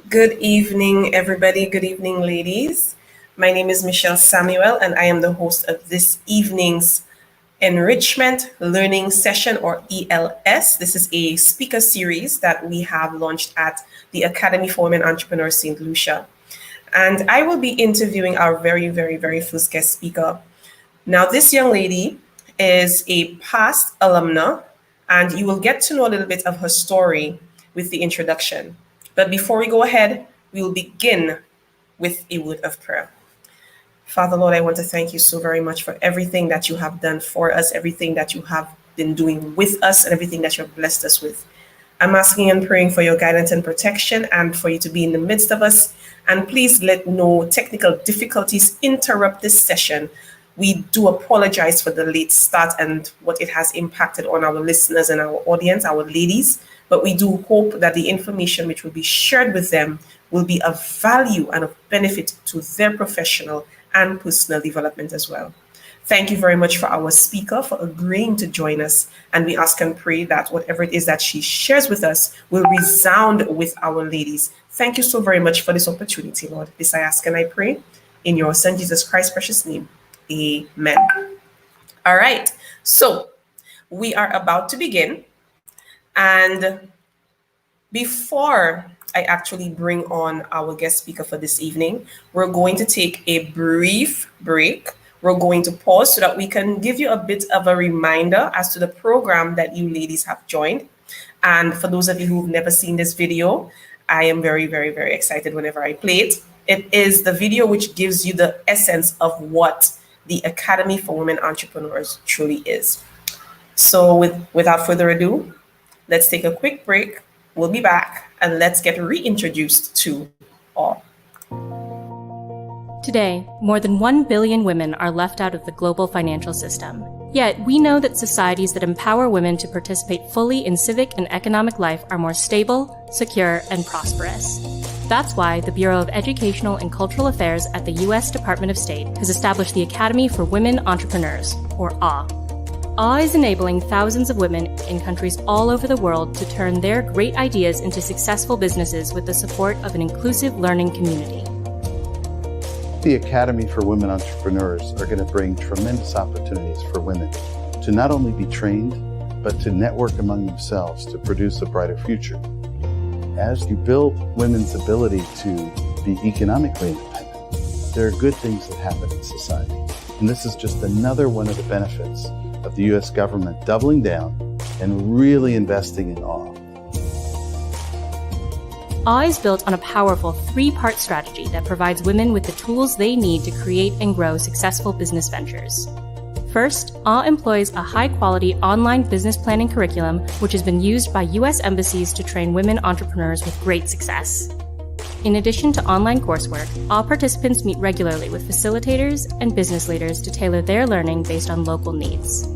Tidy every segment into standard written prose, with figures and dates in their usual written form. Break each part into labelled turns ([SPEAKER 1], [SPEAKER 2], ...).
[SPEAKER 1] Good evening, everybody. Good evening, ladies. My name is Michelle Samuel, and I am the host of this evening's Enrichment Learning Session, or ELS. This is a speaker series that we have launched at the Academy for Women Entrepreneurs St. Lucia. And I will be interviewing our very first guest speaker. Now, this young lady is a past alumna, and you will get to know a little bit of her story with the introduction. But before we go ahead, we will begin with a word of prayer. Father, Lord, I want to thank you so very much for everything that you have done for us, everything that you have been doing with us, and everything that you have blessed us with. I'm asking and praying for your guidance and protection and for you to be in the midst of us. And please let no technical difficulties interrupt this session. We do apologize for the late start and what it has impacted on our listeners and our audience, our ladies. But we do hope that the information which will be shared with them will be of value and of benefit to their professional and personal development as well. Thank you very much for our speaker for agreeing to join us. And we ask and pray that whatever it is that she shares with us will resound with our ladies. Thank you so very much for this opportunity, Lord. This I ask and I pray in your Son Jesus Christ's precious name. Amen. All right. So we are about to begin. And before I actually bring on our guest speaker for this evening, we're going to take a brief break. We're going to pause so that we can give you a bit of a reminder as to the program that you ladies have joined. And for those of you who've never seen this video, I am very excited whenever I play it. It is the video which gives you the essence of what the Academy for Women Entrepreneurs truly is. So without further ado, let's take a quick break. We'll be back and let's get reintroduced to all.
[SPEAKER 2] Today, more than 1 billion women are left out of the global financial system. Yet, we know that societies that empower women to participate fully in civic and economic life are more stable, secure, and prosperous. That's why the Bureau of Educational and Cultural Affairs at the U.S. Department of State has established the Academy for Women Entrepreneurs, or AWE. AWE is enabling thousands of women in countries all over the world to turn their great ideas into successful businesses with the support of an inclusive learning community.
[SPEAKER 3] The Academy for Women Entrepreneurs are going to bring tremendous opportunities for women to not only be trained, but to network among themselves to produce a brighter future. As you build women's ability to be economically independent, there are good things that happen in society. And this is just another one of the benefits of the U.S. government doubling down and really investing in AWE.
[SPEAKER 2] AWE is built on a powerful 3-part strategy that provides women with the tools they need to create and grow successful business ventures. First, AWE employs a high-quality online business planning curriculum which has been used by U.S. embassies to train women entrepreneurs with great success. In addition to online coursework, AWE participants meet regularly with facilitators and business leaders to tailor their learning based on local needs.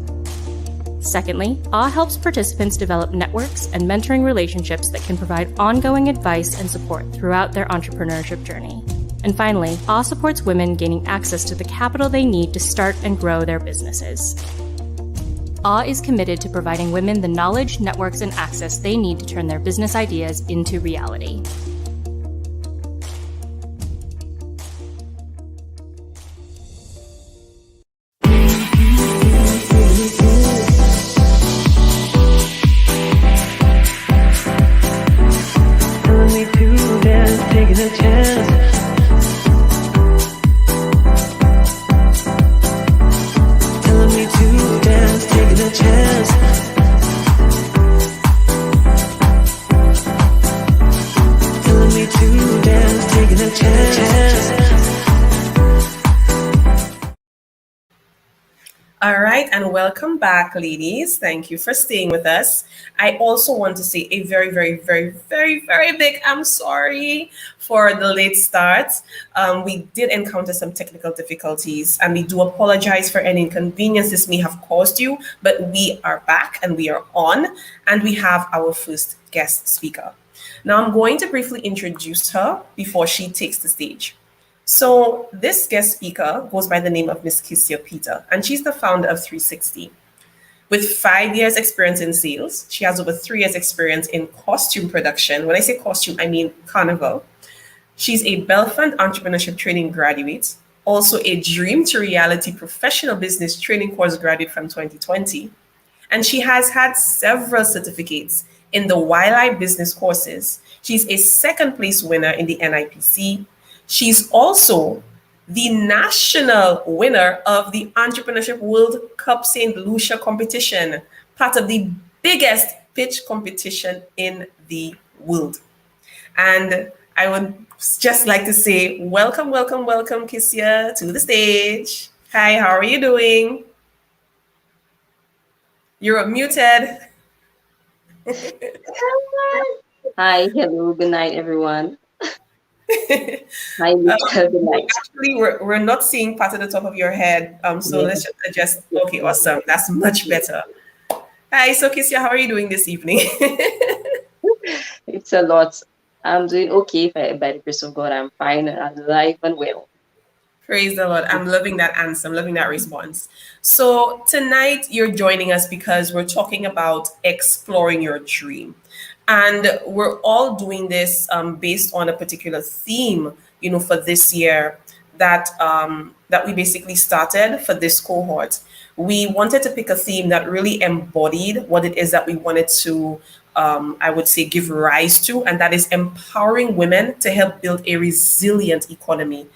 [SPEAKER 2] Secondly, AWE helps participants develop networks and mentoring relationships that can provide ongoing advice and support throughout their entrepreneurship journey. And finally, AWE supports women gaining access to the capital they need to start and grow their businesses. AWE is committed to providing women the knowledge, networks, and access they need to turn their business ideas into reality.
[SPEAKER 1] All right, and welcome back, ladies. Thank you for staying with us. I also want to say a very big I'm sorry for the late start. We did encounter some technical difficulties, and we do apologize for any inconvenience this may have caused you, but we are back and we are on, and we have our first guest speaker. Now, I'm going to briefly introduce her before she takes the stage. So this guest speaker goes by the name of Miss Kissia Peter, and she's the founder of 360. With 5 years experience in sales, she has over 3 years experience in costume production. When I say costume, I mean carnival. She's a Belfand Entrepreneurship Training graduate, also a Dream to Reality Professional Business Training course graduate from 2020. And she has had several certificates in the YLI business courses. She's a second place winner in the NIPC. She's also the national winner of the Entrepreneurship World Cup St. Lucia competition, part of the biggest pitch competition in the world. And I would just like to say, welcome, welcome, welcome, Kissia, to the stage. Hi, how are you doing? You're muted.
[SPEAKER 4] Hi, hello, good night, everyone. Hi, Lucia, good night.
[SPEAKER 1] Actually, we're not seeing part of the top of your head. So let's just adjust. Okay, awesome. That's much better. Hi, so Kissia, how are you doing this evening?
[SPEAKER 4] It's a lot. I'm doing okay by the grace of God. I'm fine, I'm alive and well.
[SPEAKER 1] Praise the Lord. I'm loving that answer. I'm loving that response. So tonight you're joining us because we're talking about exploring your dream. And we're all doing this based on a particular theme, for this year that we basically started for this cohort. We wanted to pick a theme that really embodied what it is that we wanted to, I would say, give rise to, and that is empowering women to help build a resilient economy.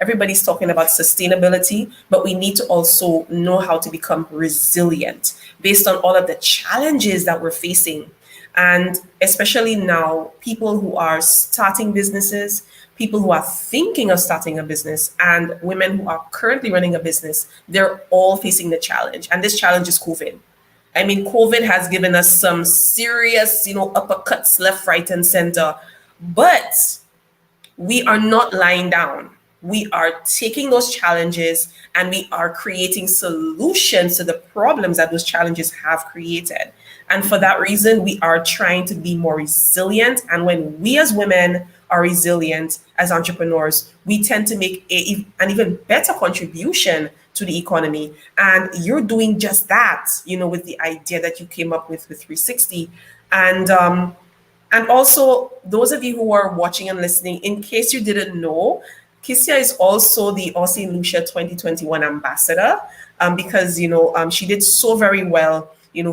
[SPEAKER 1] Everybody's talking about sustainability, but we need to also know how to become resilient based on all of the challenges that we're facing. And especially now, people who are starting businesses, people who are thinking of starting a business, and women who are currently running a business, they're all facing the challenge. And this challenge is COVID. I mean, COVID has given us some serious, uppercuts left, right, and center. But we are not lying down. We are taking those challenges and we are creating solutions to the problems that those challenges have created. And for that reason, we are trying to be more resilient. And when we as women are resilient as entrepreneurs, we tend to make an even better contribution to the economy. And you're doing just that, with the idea that you came up with 360. And also, those of you who are watching and listening, in case you didn't know, Kissia is also the St. Lucia 2021 ambassador because, she did so very well,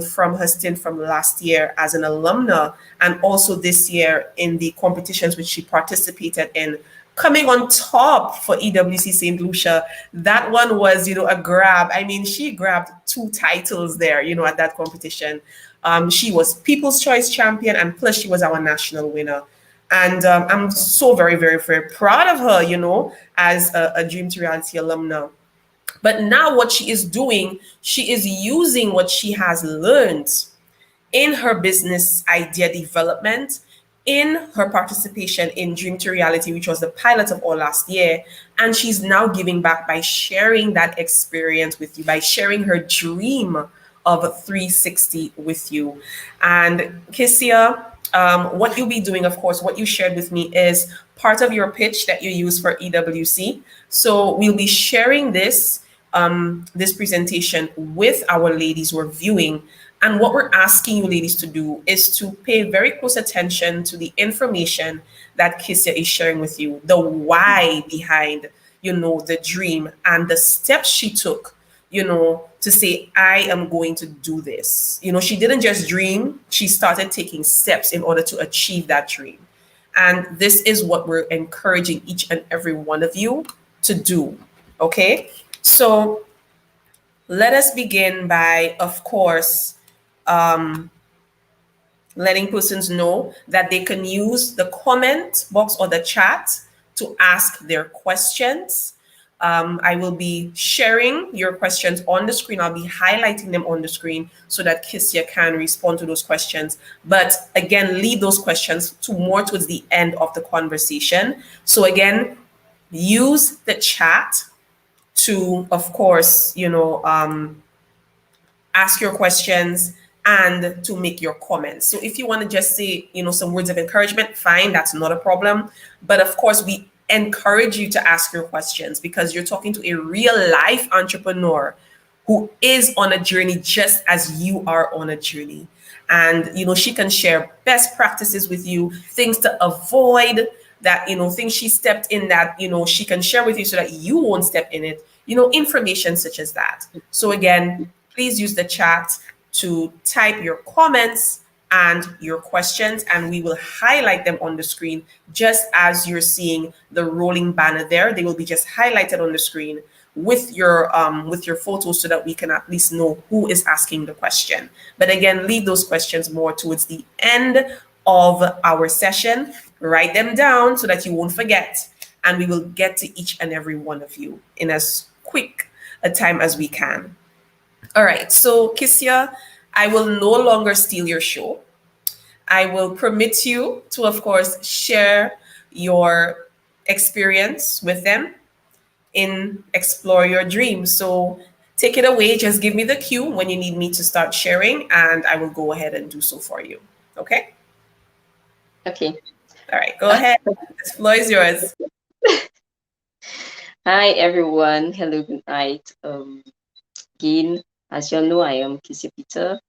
[SPEAKER 1] from her stint from last year as an alumna, and also this year in the competitions which she participated in, coming on top for EWC St. Lucia. That one was, a grab. I mean, she grabbed 2 titles there, at that competition. She was People's Choice Champion, and plus she was our national winner. And I'm so very, very, very proud of her, as a Dream to Reality alumna. But now what she is doing, she is using what she has learned in her business idea development, in her participation in Dream to Reality, which was the pilot of all last year. And she's now giving back by sharing that experience with you, by sharing her dream of 360 with you. And Kissia, what you'll be doing, of course, what you shared with me is part of your pitch that you use for EWC. So we'll be sharing this presentation with our ladies who are viewing. And what we're asking you ladies to do is to pay very close attention to the information that Kissia is sharing with you, the why behind, the dream and the steps she took, to say, I am going to do this. She didn't just dream, she started taking steps in order to achieve that dream. And this is what we're encouraging each and every one of you to do. Okay? So let us begin by, of course, letting persons know that they can use the comment box or the chat to ask their questions. I will be sharing your questions on the screen. I'll be highlighting them on the screen so that Kissia can respond to those questions. But again, leave those questions to more towards the end of the conversation. So again, use the chat to, of course, ask your questions and to make your comments. So if you want to just say, some words of encouragement, fine, that's not a problem. But of course, we encourage you to ask your questions because you're talking to a real life entrepreneur who is on a journey just as you are on a journey. And, she can share best practices with you, things to avoid, that, things she stepped in that, she can share with you so that you won't step in it, information such as that. So again, please use the chat to type your comments and your questions, and we will highlight them on the screen just as you're seeing the rolling banner there. They will be just highlighted on the screen with your photos so that we can at least know who is asking the question. But again, leave those questions more towards the end of our session. Write them down so that you won't forget, and we will get to each and every one of you in as quick a time as we can. All right, so Kissia, I will no longer steal your show. I will permit you to, of course, share your experience with them in Explore Your Dreams. So take it away. Just give me the cue when you need me to start sharing, and I will go ahead and do so for you. Okay?
[SPEAKER 4] Okay.
[SPEAKER 1] All right, go ahead. The floor is yours.
[SPEAKER 4] Hi, everyone. Hello, good night. Again, as you all know, I am Kissia Peter,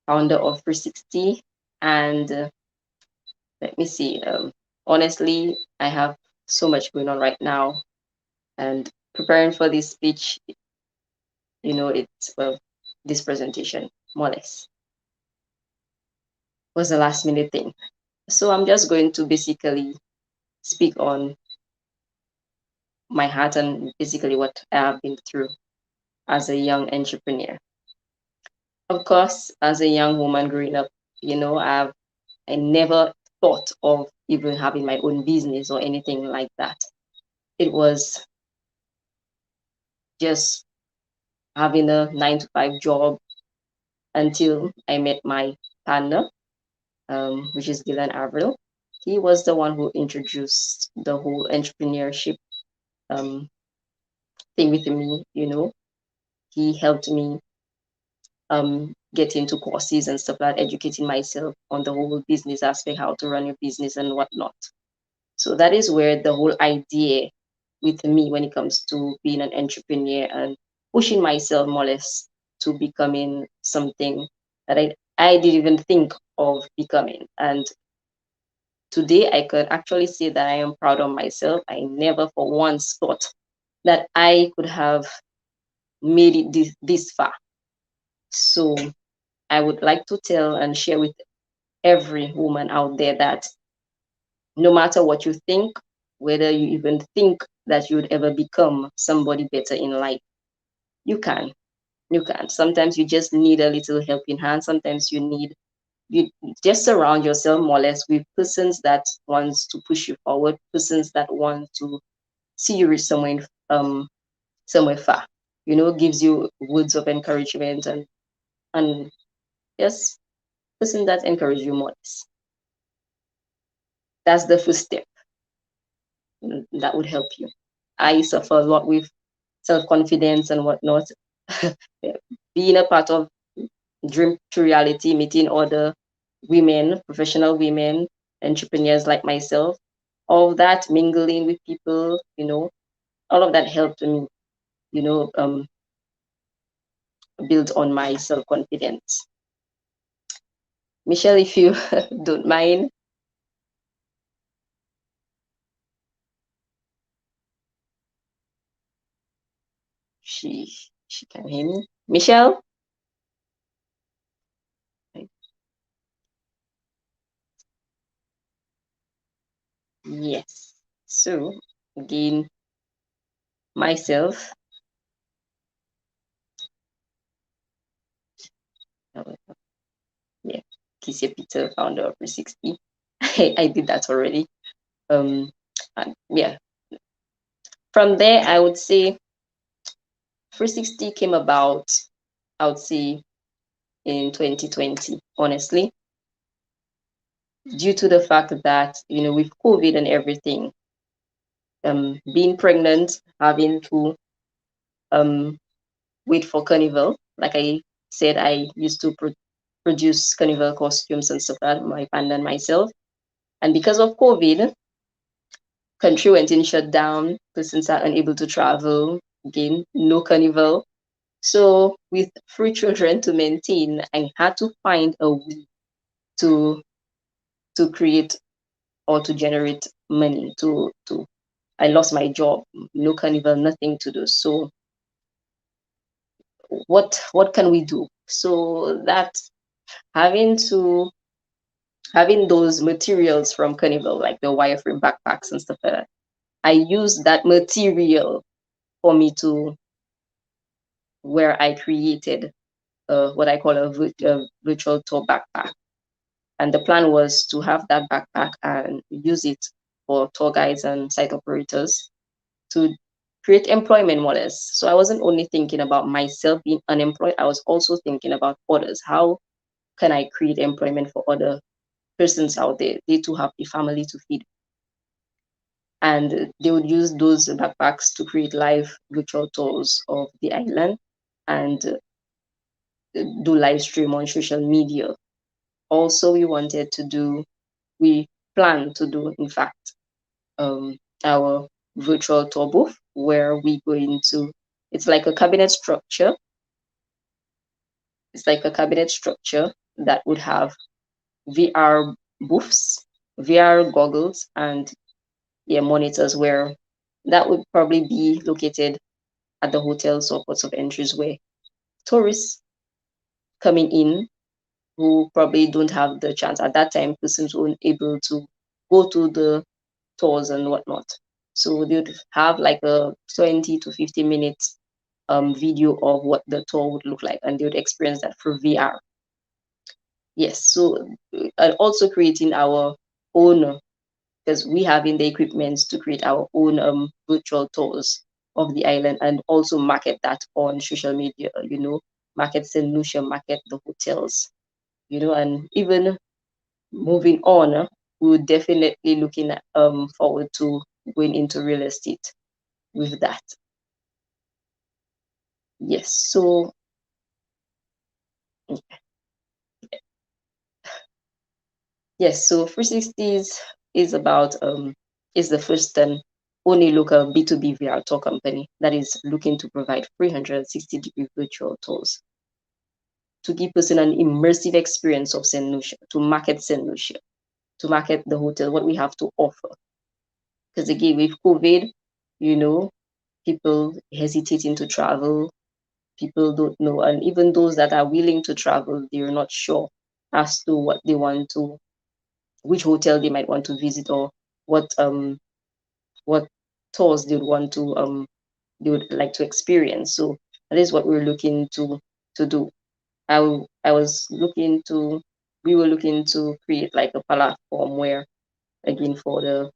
[SPEAKER 4] founder of 360. And let me see. Honestly, I have so much going on right now. And preparing for this speech, it's, this presentation, more or less, was a last minute thing. So I'm just going to basically speak on my heart and basically what I have been through as a young entrepreneur. Of course, as a young woman growing up, I never thought of even having my own business or anything like that. It was just having a 9-to-5 job until I met my partner, which is Dylan Avril. He was the one who introduced the whole entrepreneurship thing with me. He helped me get into courses and stuff like that, educating myself on the whole business aspect, how to run your business and whatnot. So that is where the whole idea with me when it comes to being an entrepreneur and pushing myself more or less to becoming something that I didn't even think of becoming. And today I could actually say that I am proud of myself. I never for once thought that I could have made it this far. So I would like to tell and share with every woman out there that no matter what you think, whether you even think that you'd ever become somebody better in life, you can. You can. Sometimes you just need a little helping hand. Sometimes you just surround yourself more or less with persons that wants to push you forward, persons that want to see you reach somewhere far. Gives you words of encouragement and yes, person that encourage you more or less. That's the first step. That would help you. I suffer a lot with self-confidence and whatnot. Being a part of Dream to Reality, meeting other women, professional women, entrepreneurs like myself, all that mingling with people, all of that helped me, build on my self-confidence. Michelle, if you don't mind. She can hear me. Michelle? Yes. So again, myself. Yeah, Kissia Peter, founder of 360. I did that already. And yeah. From there, I would say 360 came about, I would say, in 2020, honestly, due to the fact that, with COVID and everything, being pregnant, having to wait for carnival. Like I said, I used to produce carnival costumes and stuff like that, my partner and myself. And because of COVID, country went in shutdown, persons are unable to travel, again, no carnival. So with 3 children to maintain, I had to find a way to create or to generate money. I lost my job, no carnival, nothing to do. So what can we do? So that having those materials from carnival, like the wireframe backpacks and stuff like that, I use that material for me to where I created what I call a virtual tour backpack. And the plan was to have that backpack and use it for tour guides and site operators to create employment models. So I wasn't only thinking about myself being unemployed, I was also thinking about others. How can I create employment for other persons out there? They too have a family to feed. And they would use those backpacks to create live virtual tours of the island and do live stream on social media. Also, we plan to do, in fact, our virtual tour booth where we go into, it's like a cabinet structure. It's like a cabinet structure that would have VR booths, VR goggles, and monitors where that would probably be located at the hotels or ports of entries where tourists coming in who probably don't have the chance at that time, persons weren't able to go to the tours and whatnot. So they would have like a 20 to 50 minutes video of what the tour would look like, and they would experience that through VR. Yes, so also creating our own, because we have in the equipment to create our own virtual tours of the island and also market that on social media, market St. Lucia, market the hotels, and even moving on, we're definitely looking at, forward to going into real estate with that. Yes, so yes, so 360s is about is the first and only local B2B VR tour company that is looking to provide 360-degree virtual tours to give person an immersive experience of St. Lucia, to market St. Lucia, to market the hotel, what we have to offer. Because again, with COVID, people hesitating to travel, people don't know, and even those that are willing to travel, they're not sure as to what they want to, which hotel they might want to visit, or what tours they would like to experience. So that is what we're looking to do. We were looking to create like a platform where, again, for the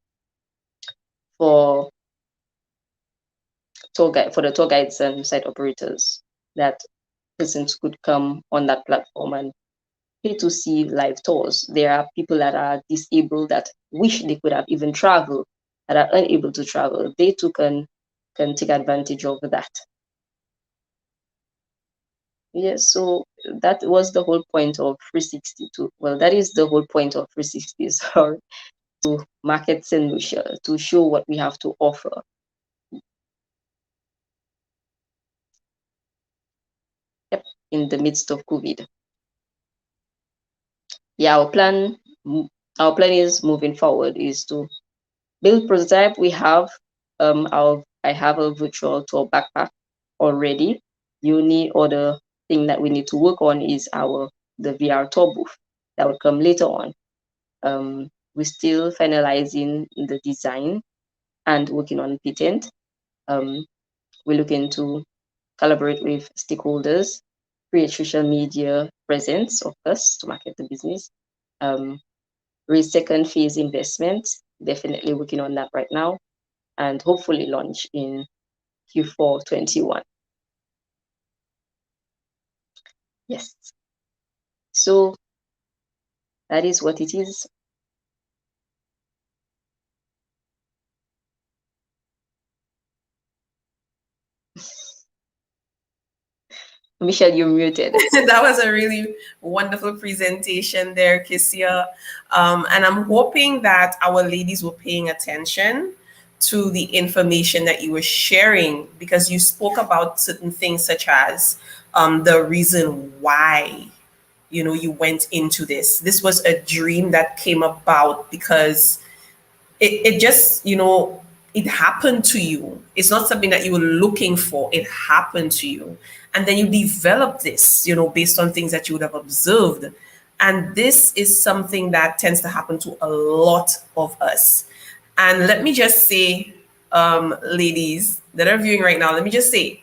[SPEAKER 4] tour guides and site operators, that persons could come on that platform and pay to see live tours. There are people that are disabled that wish they could have even traveled, that are unable to travel. They too can take advantage of that. Yes, so that was the whole point of 362. Well, that is the whole point of 360, sorry, to market St. Lucia, to show what we have to offer. Yep, in the midst of COVID. Yeah, our plan is moving forward is to build prototype. We have I have a virtual tour backpack already. The only other thing that we need to work on is the VR tour booth that will come later on. We're still finalizing the design and working on patent. We're looking to collaborate with stakeholders, create social media presence of us to market the business, raise second phase investment, definitely working on that right now, and hopefully launch in Q4 21. Yes. So that is what it is. Michelle, you're muted.
[SPEAKER 1] That was a really wonderful presentation there, Kissia. And I'm hoping that our ladies were paying attention to the information that you were sharing, because you spoke about certain things such as the reason why you went into this. This was a dream that came about because it just, it happened to you. It's not something that you were looking for. It happened to you. And then you develop this, based on things that you would have observed. And this is something that tends to happen to a lot of us. And let me just say, ladies that are viewing right now, let me just say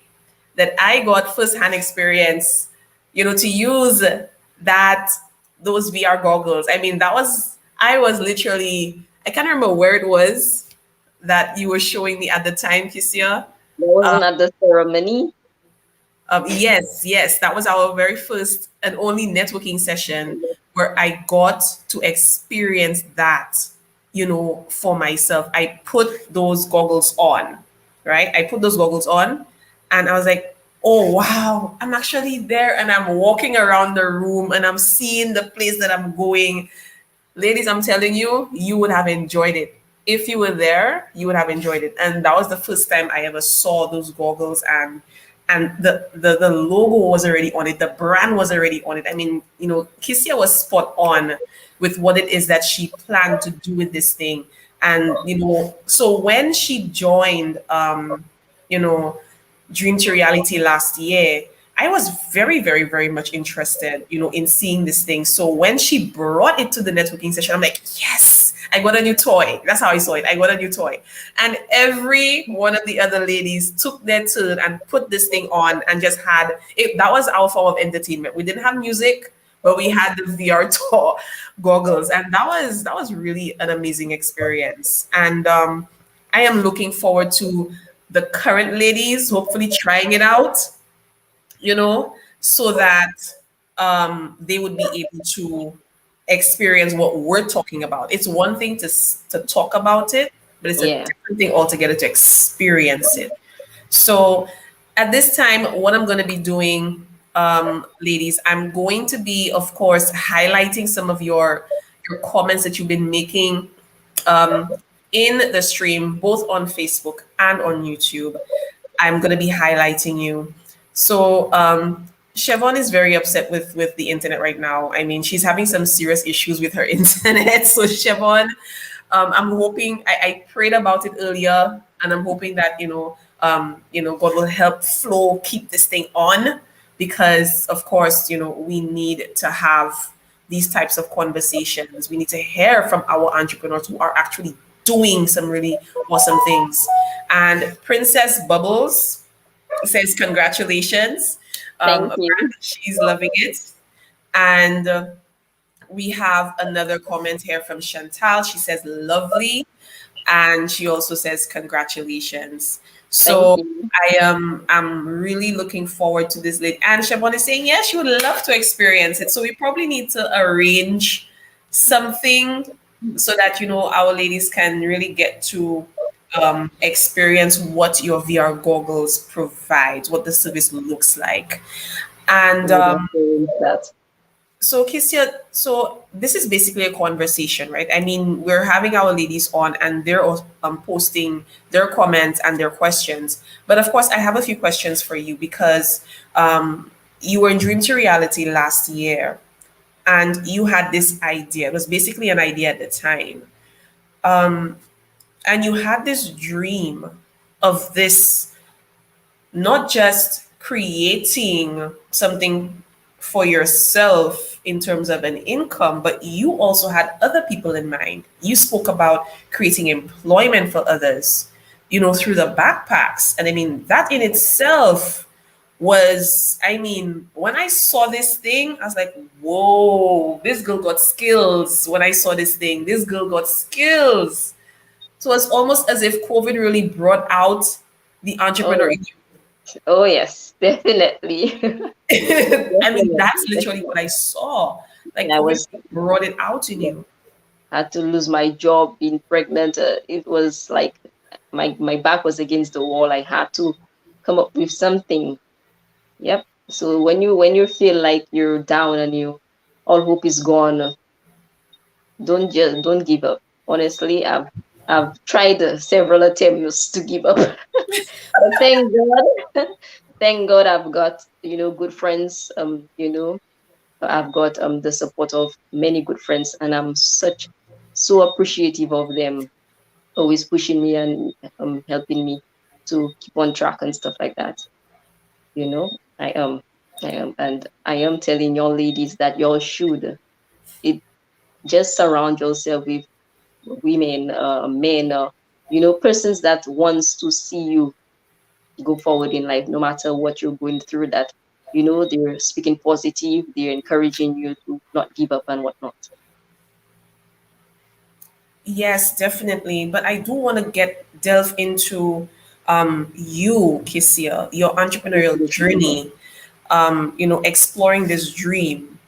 [SPEAKER 1] that I got firsthand experience, to use those VR goggles. I mean, I was literally, I can't remember where it was that you were showing me at the time, Kissia.
[SPEAKER 4] That wasn't at the ceremony.
[SPEAKER 1] Yes, that was our very first and only networking session where I got to experience that, for myself. I put those goggles on, right? I put those goggles on and I was like, oh, wow, I'm actually there and I'm walking around the room and I'm seeing the place that I'm going. Ladies, I'm telling you, you would have enjoyed it. If you were there, you would have enjoyed it. And that was the first time I ever saw those goggles, and the logo was already on it. The brand was already on it. I mean, Kissia was spot on with what it is that she planned to do with this thing. And, so when she joined, Dream to Reality last year, I was very, very, very much interested, in seeing this thing. So when she brought it to the networking session, I'm like, yes, I got a new toy. That's how I saw it. I got a new toy. And every one of the other ladies took their turn and put this thing on and just had it. That was our form of entertainment. We didn't have music, but we had the VR tour goggles. And that was really an amazing experience. And I am looking forward to the current ladies hopefully trying it out, so that they would be able to experience what we're talking about. It's one thing to talk about it, but it's a different thing altogether to experience it. So at this time, what I'm going to be doing, ladies, I'm going to be, of course, highlighting some of your comments that you've been making in the stream, both on Facebook and on YouTube. I'm going to be highlighting you. So Siobhan is very upset with the internet right now. I mean, she's having some serious issues with her internet. So Siobhan, I'm hoping, I prayed about it earlier, and I'm hoping that, God will help Flo keep this thing on, because of course, we need to have these types of conversations. We need to hear from our entrepreneurs who are actually doing some really awesome things. And Princess Bubbles says congratulations.
[SPEAKER 4] Thank you.
[SPEAKER 1] She's loving it. And we have another comment here from Chantal. She says lovely, and she also says congratulations. So I'm really looking forward to this late. And Siobhan is saying yes, she would love to experience it. So we probably need to arrange something so that our ladies can really get to experience what your VR goggles provide, what the service looks like. And so Kissia, so this is basically a conversation, right? I mean, we're having our ladies on and they're posting their comments and their questions. But of course, I have a few questions for you, because you were in Dream to Reality last year and you had this idea. It was basically an idea at the time. And you had this dream of this, not just creating something for yourself in terms of an income, but you also had other people in mind. You spoke about creating employment for others, through the backpacks. And I mean, that in itself was, I mean, when I saw this thing, I was like, whoa, this girl got skills. When I saw this thing, this girl got skills. So it's almost as if COVID really brought out the entrepreneur in you.
[SPEAKER 4] Oh, yes, definitely.
[SPEAKER 1] I mean, that's literally what I saw. Like, COVID brought it out in you.
[SPEAKER 4] I had to lose my job, being pregnant. It was like my back was against the wall. I had to come up with something. Yep. So when you feel like you're down and all hope is gone, don't give up. Honestly, I've tried several attempts to give up. But thank God I've got good friends. I've got the support of many good friends, and I'm so appreciative of them. always pushing me and helping me to keep on track and stuff like that. You know, and I am telling y'all ladies that y'all should it just surround yourself with women, men, persons that wants to see you go forward in life, no matter what you're going through. That they're speaking positive, they're encouraging you to not give up and whatnot.
[SPEAKER 1] Yes, definitely. But I do want to delve into you, Kissia, your entrepreneurial
[SPEAKER 4] Absolutely.
[SPEAKER 1] journey. Exploring this dream.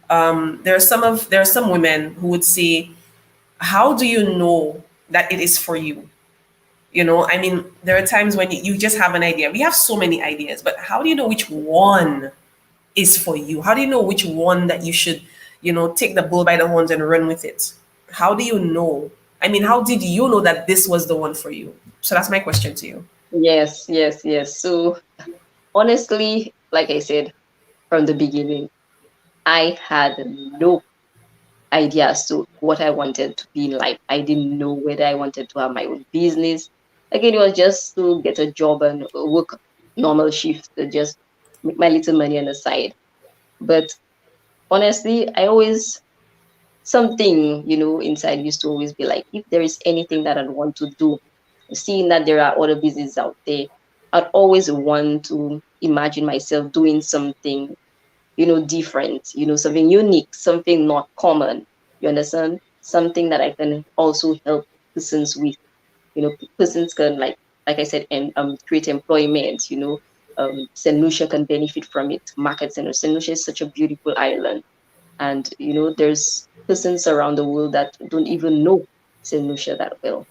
[SPEAKER 1] There are some women who would say, "How do you know that it is for you?" I mean, there are times when you just have an idea. We have so many ideas, but how do you know which one is for you? How do you know which one that you should, take the bull by the horns and run with it? How do you know? I mean, how did you know that this was the one for you? So that's my question to you.
[SPEAKER 4] Yes, yes, yes. So honestly, like I said from the beginning, I had no idea as to what I wanted to be in life. I didn't know whether I wanted to have my own business. Again, it was just to get a job and work normal shift, just make my little money on the side. But honestly, I always something, inside used to always be like, if there is anything that I'd want to do, seeing that there are other businesses out there, I'd always want to imagine myself doing something, different, something unique, something not common. You understand? Something that I can also help persons with. Persons can like I said, and create employment. Saint Lucia can benefit from it. Market Center. Saint Lucia is such a beautiful island, and there's persons around the world that don't even know Saint Lucia that well.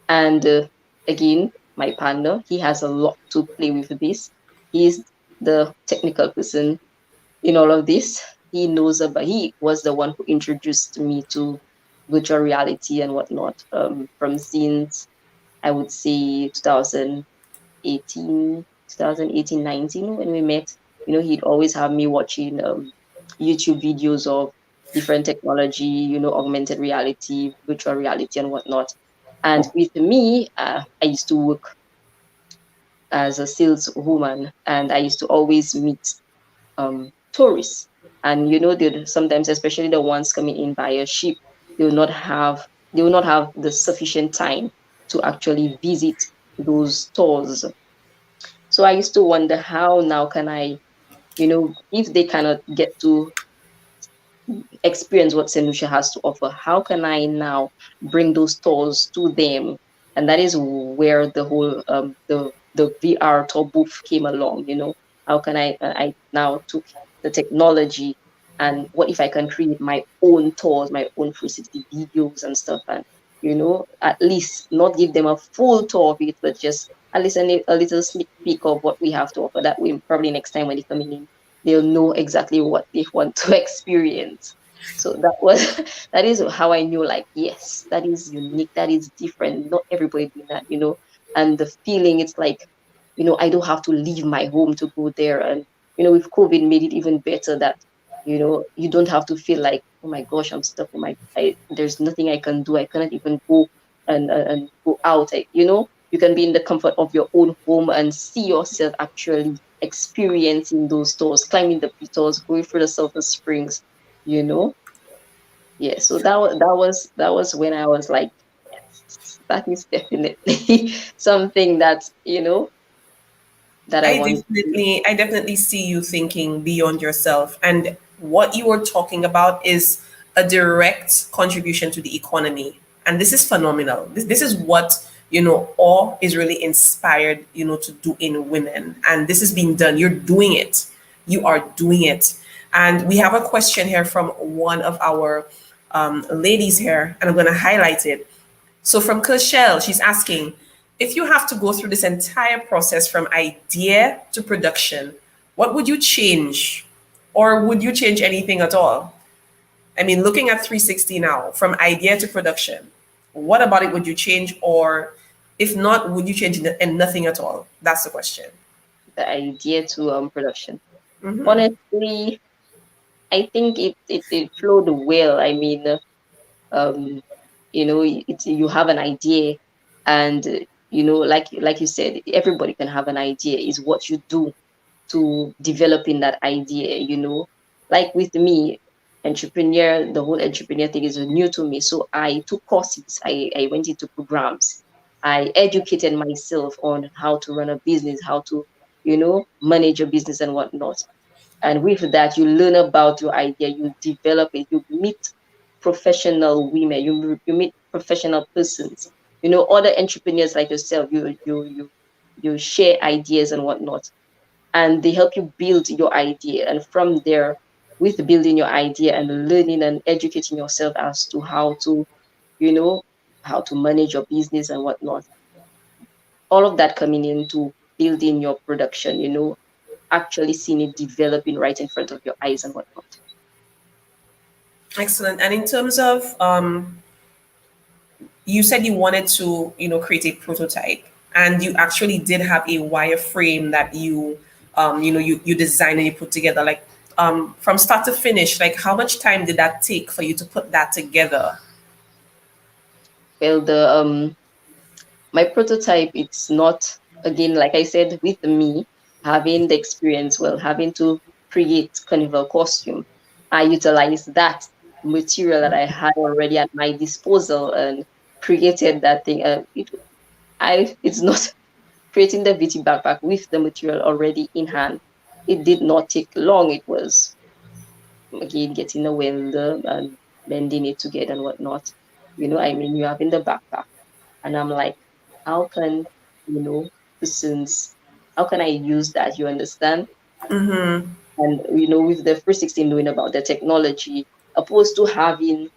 [SPEAKER 4] And again, my partner, he has a lot to play with this. He's the technical person in all of this. He knows about. He was the one who introduced me to virtual reality and whatnot. From since I would say 2018, 19 when we met. He'd always have me watching YouTube videos of different technology, augmented reality, virtual reality, and whatnot. And with me, I used to work as a saleswoman, and I used to always meet tourists. And they sometimes, especially the ones coming in by a ship, they will not have the sufficient time to actually visit those stores. So I used to wonder how now can I, if they cannot get to experience what St. Lucia has to offer, how can I now bring those stores to them? And that is where the whole the VR tour booth came along. How can I now took the technology, and what if I can create my own tours, my own 360 videos and stuff, and at least not give them a full tour of it, but just at least a little sneak peek of what we have to offer. That way, probably next time when they come in, they'll know exactly what they want to experience. So that was that is how I knew, like, yes, that is unique, that is different. Not everybody doing that. And the feeling, it's like, I don't have to leave my home to go there. And with COVID made it even better that you don't have to feel like, oh my gosh, I'm stuck. There's nothing I can do. I cannot even go and go out. You can be in the comfort of your own home and see yourself actually experiencing those stores, climbing the beetles, going through the Sulphur Springs. You know, yeah. So that was when I was like, yes, that is definitely something that that I want.
[SPEAKER 1] I definitely see you thinking beyond yourself. And what you are talking about is a direct contribution to the economy. And this is phenomenal. This is what, awe is really inspired, to do in women. And this is being done. You're doing it. You are doing it. And we have a question here from one of our ladies here, and I'm going to highlight it. So from Kershell, she's asking, if you have to go through this entire process from idea to production, what would you change? Or would you change anything at all? I mean, looking at 360 now, from idea to production, what about it would you change? Or if not, would you change and nothing at all? That's the question.
[SPEAKER 4] The idea to production.
[SPEAKER 1] Hmm.
[SPEAKER 4] Honestly, I think it flowed well. I mean, um, You know, you have an idea, and you know, like you said, everybody can have an idea. Is what you do to developing that idea. You know, like with me, entrepreneur, the whole entrepreneur thing is new to me. So I took courses. I went into programs. I educated myself on how to run a business, how to, you know, manage a business and whatnot. And with that, you learn about your idea, you develop it, you meet professional women, you meet professional persons, you know, other entrepreneurs like yourself, you share ideas and whatnot, and they help you build your idea. And from there, with building your idea and learning and educating yourself as to how to, you know, how to manage your business and whatnot, all of that coming into building your production, you know, actually seeing it developing right in front of your eyes and whatnot.
[SPEAKER 1] Excellent. And in terms of, you said you wanted to, create a prototype, and you actually did have a wireframe that you designed and you put together, like, from start to finish. Like, how much time did that take for you to put that together?
[SPEAKER 4] Well, the my prototype, it's not, again, like I said, with me having the experience, well, having to create carnival costume, I utilized that material that I had already at my disposal and created that thing. It's not creating the VT backpack with the material already in hand. It did not take long. It was, again, getting a welder and bending it together and whatnot. You know, I mean, you have in the backpack, and I'm like, how can, you know, persons, how can I use that? You understand?
[SPEAKER 1] Mm-hmm.
[SPEAKER 4] And, you know, with the first 16 knowing about the technology, opposed to having,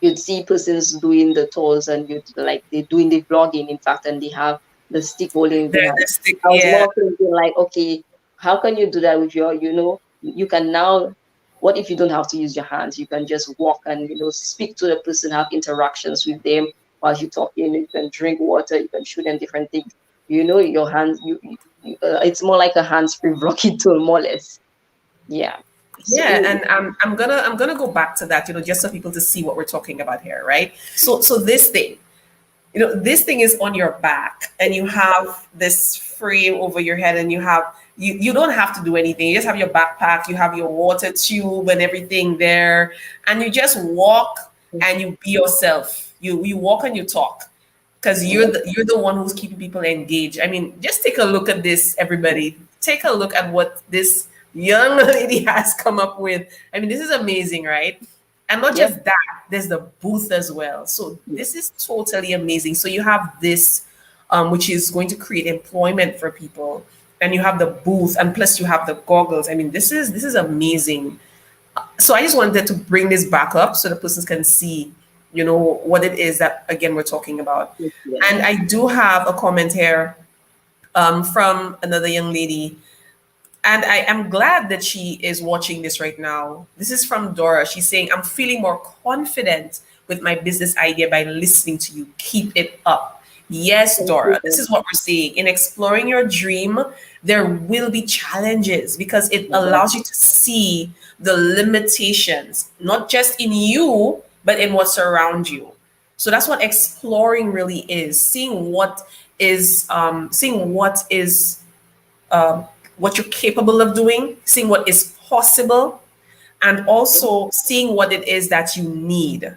[SPEAKER 4] you'd see persons doing the tours and you'd like they're doing the vlogging, in fact, and they have the stick holding
[SPEAKER 1] The,
[SPEAKER 4] their hand.
[SPEAKER 1] the stick,
[SPEAKER 4] I was
[SPEAKER 1] yeah.
[SPEAKER 4] more thinking like, okay, how can you do that with your, you know, you can now, what if you don't have to use your hands? You can just walk and, you know, speak to the person, have interactions with them while you're talking. You can drink water, you can show them different things. You know, your hands, it's more like a hands-free vlogging tool, more or less. Yeah. So
[SPEAKER 1] Yeah, and I'm gonna go back to that, just so people to see what we're talking about here, right? So this thing, this thing is on your back, and you have this frame over your head, and you don't have to do anything. You just have your backpack, you have your water tube and everything there, and you just walk and you be yourself. You walk and you talk, because you're the one who's keeping people engaged. I mean, just take a look at this, everybody. Take a look at what this young lady has come up with. I mean, this is amazing, right? And not
[SPEAKER 4] yeah,
[SPEAKER 1] just that, there's the booth as well. So this is totally amazing. So you have this, which is going to create employment for people, and you have the booth, and plus you have the goggles. I mean, this is amazing. So I just wanted to bring this back up so the persons can see, what it is that, again, we're talking about.
[SPEAKER 4] yeah,
[SPEAKER 1] And I do have a comment here, from another young lady, and I am glad that she is watching this right now. This is from Dora. She's saying, I'm feeling more confident with my business idea by listening to you. Keep it up. Yes,
[SPEAKER 4] thank you.
[SPEAKER 1] Dora, this is what we're saying. In exploring your dream, there will be challenges, because it
[SPEAKER 4] Yeah,
[SPEAKER 1] allows you to see the limitations, not just in you, but in what's around you. So that's what exploring really is: seeing um, what you're capable of doing, seeing what is possible, and also seeing what it is that you need,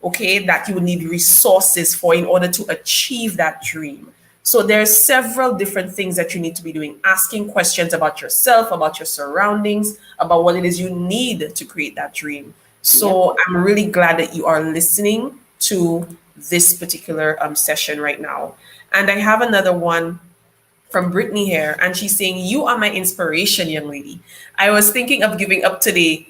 [SPEAKER 1] okay, that you need resources for in order to achieve that dream. So there's several different things that you need to be doing: asking questions about yourself, about your surroundings, about what it is you need to create that dream.
[SPEAKER 4] yeah.
[SPEAKER 1] So I'm really glad that you are listening to this particular session right now. And I have another one from Brittany here, and she's saying, "You are my inspiration, young lady. I was thinking of giving up today.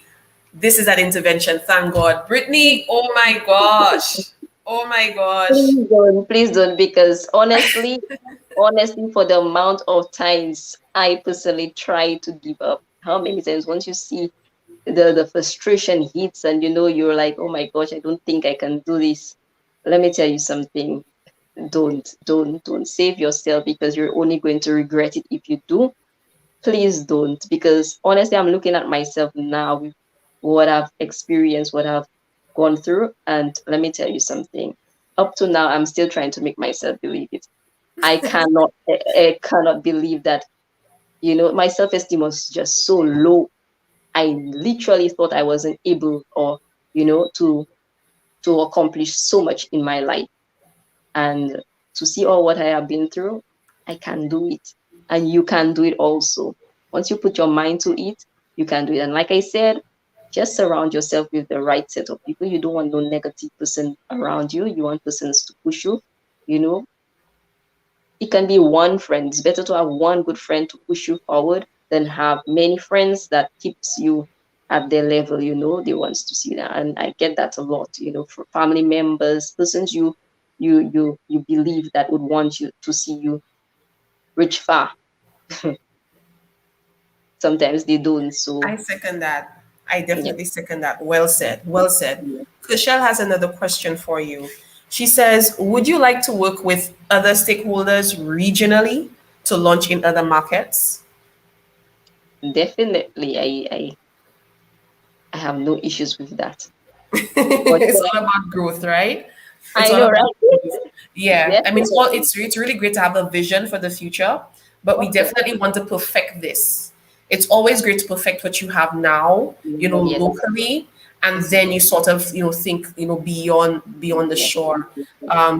[SPEAKER 1] This is an intervention. Thank God." Brittany, oh my gosh. Oh my gosh.
[SPEAKER 4] Please don't, because honestly, for the amount of times I personally try to give up, how many times once you see the frustration hits and you know you're like, oh my gosh, I don't think I can do this. Let me tell you something. Don't save yourself, because you're only going to regret it if you do. Please don't, because honestly, I'm looking at myself now with what I've experienced, what I've gone through. And let me tell you something. Up to now, I'm still trying to make myself believe it. I cannot believe that, my self-esteem was just so low. I literally thought I wasn't able, or, to accomplish so much in my life. And to see all what I have been through, I can do it. And you can do it also. Once you put your mind to it, you can do it. And like I said, just surround yourself with the right set of people. You don't want no negative person around you. You want persons to push you. You know, it can be one friend. It's better to have one good friend to push you forward than have many friends that keeps you at their level. They want to see that. And I get that a lot, for family members, persons you believe that would want you to see you reach far. Sometimes they don't. So
[SPEAKER 1] I second that. I
[SPEAKER 4] yeah,
[SPEAKER 1] definitely second that. Well said. Well said.
[SPEAKER 4] yeah.
[SPEAKER 1] Michelle has another question for you. She says, would you like to work with other stakeholders regionally to launch in other markets?
[SPEAKER 4] Definitely. I have no issues with that. But
[SPEAKER 1] It's all about growth, right? It's
[SPEAKER 4] I
[SPEAKER 1] all
[SPEAKER 4] know,
[SPEAKER 1] about
[SPEAKER 4] right?
[SPEAKER 1] growth. Yeah. I mean,
[SPEAKER 4] Definitely.
[SPEAKER 1] it's really great to have a vision for the future, but we
[SPEAKER 4] Okay.
[SPEAKER 1] definitely want to perfect this. It's always great to perfect what you have now,
[SPEAKER 4] Yes.
[SPEAKER 1] locally, and then you sort of, think, beyond the
[SPEAKER 4] Yes.
[SPEAKER 1] shore,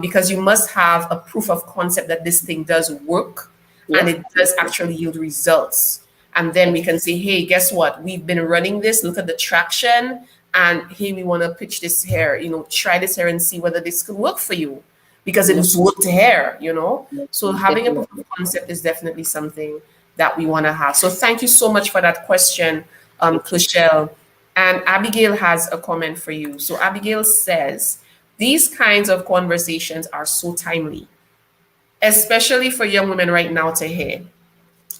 [SPEAKER 1] because you must have a proof of concept that this thing does work and
[SPEAKER 4] Yes.
[SPEAKER 1] it does actually yield results. And then we can say, hey, guess what? We've been running this. Look at the traction. And hey, we want to pitch this here, try this here and see whether this could work for you because it
[SPEAKER 4] Yes.
[SPEAKER 1] was worked here.
[SPEAKER 4] Yes.
[SPEAKER 1] So having a
[SPEAKER 4] Definitely.
[SPEAKER 1] proof of concept is definitely something that we want to have. So thank you so much for that question, Clichelle. And Abigail has a comment for you. So Abigail says, these kinds of conversations are so timely, especially for young women right now to hear.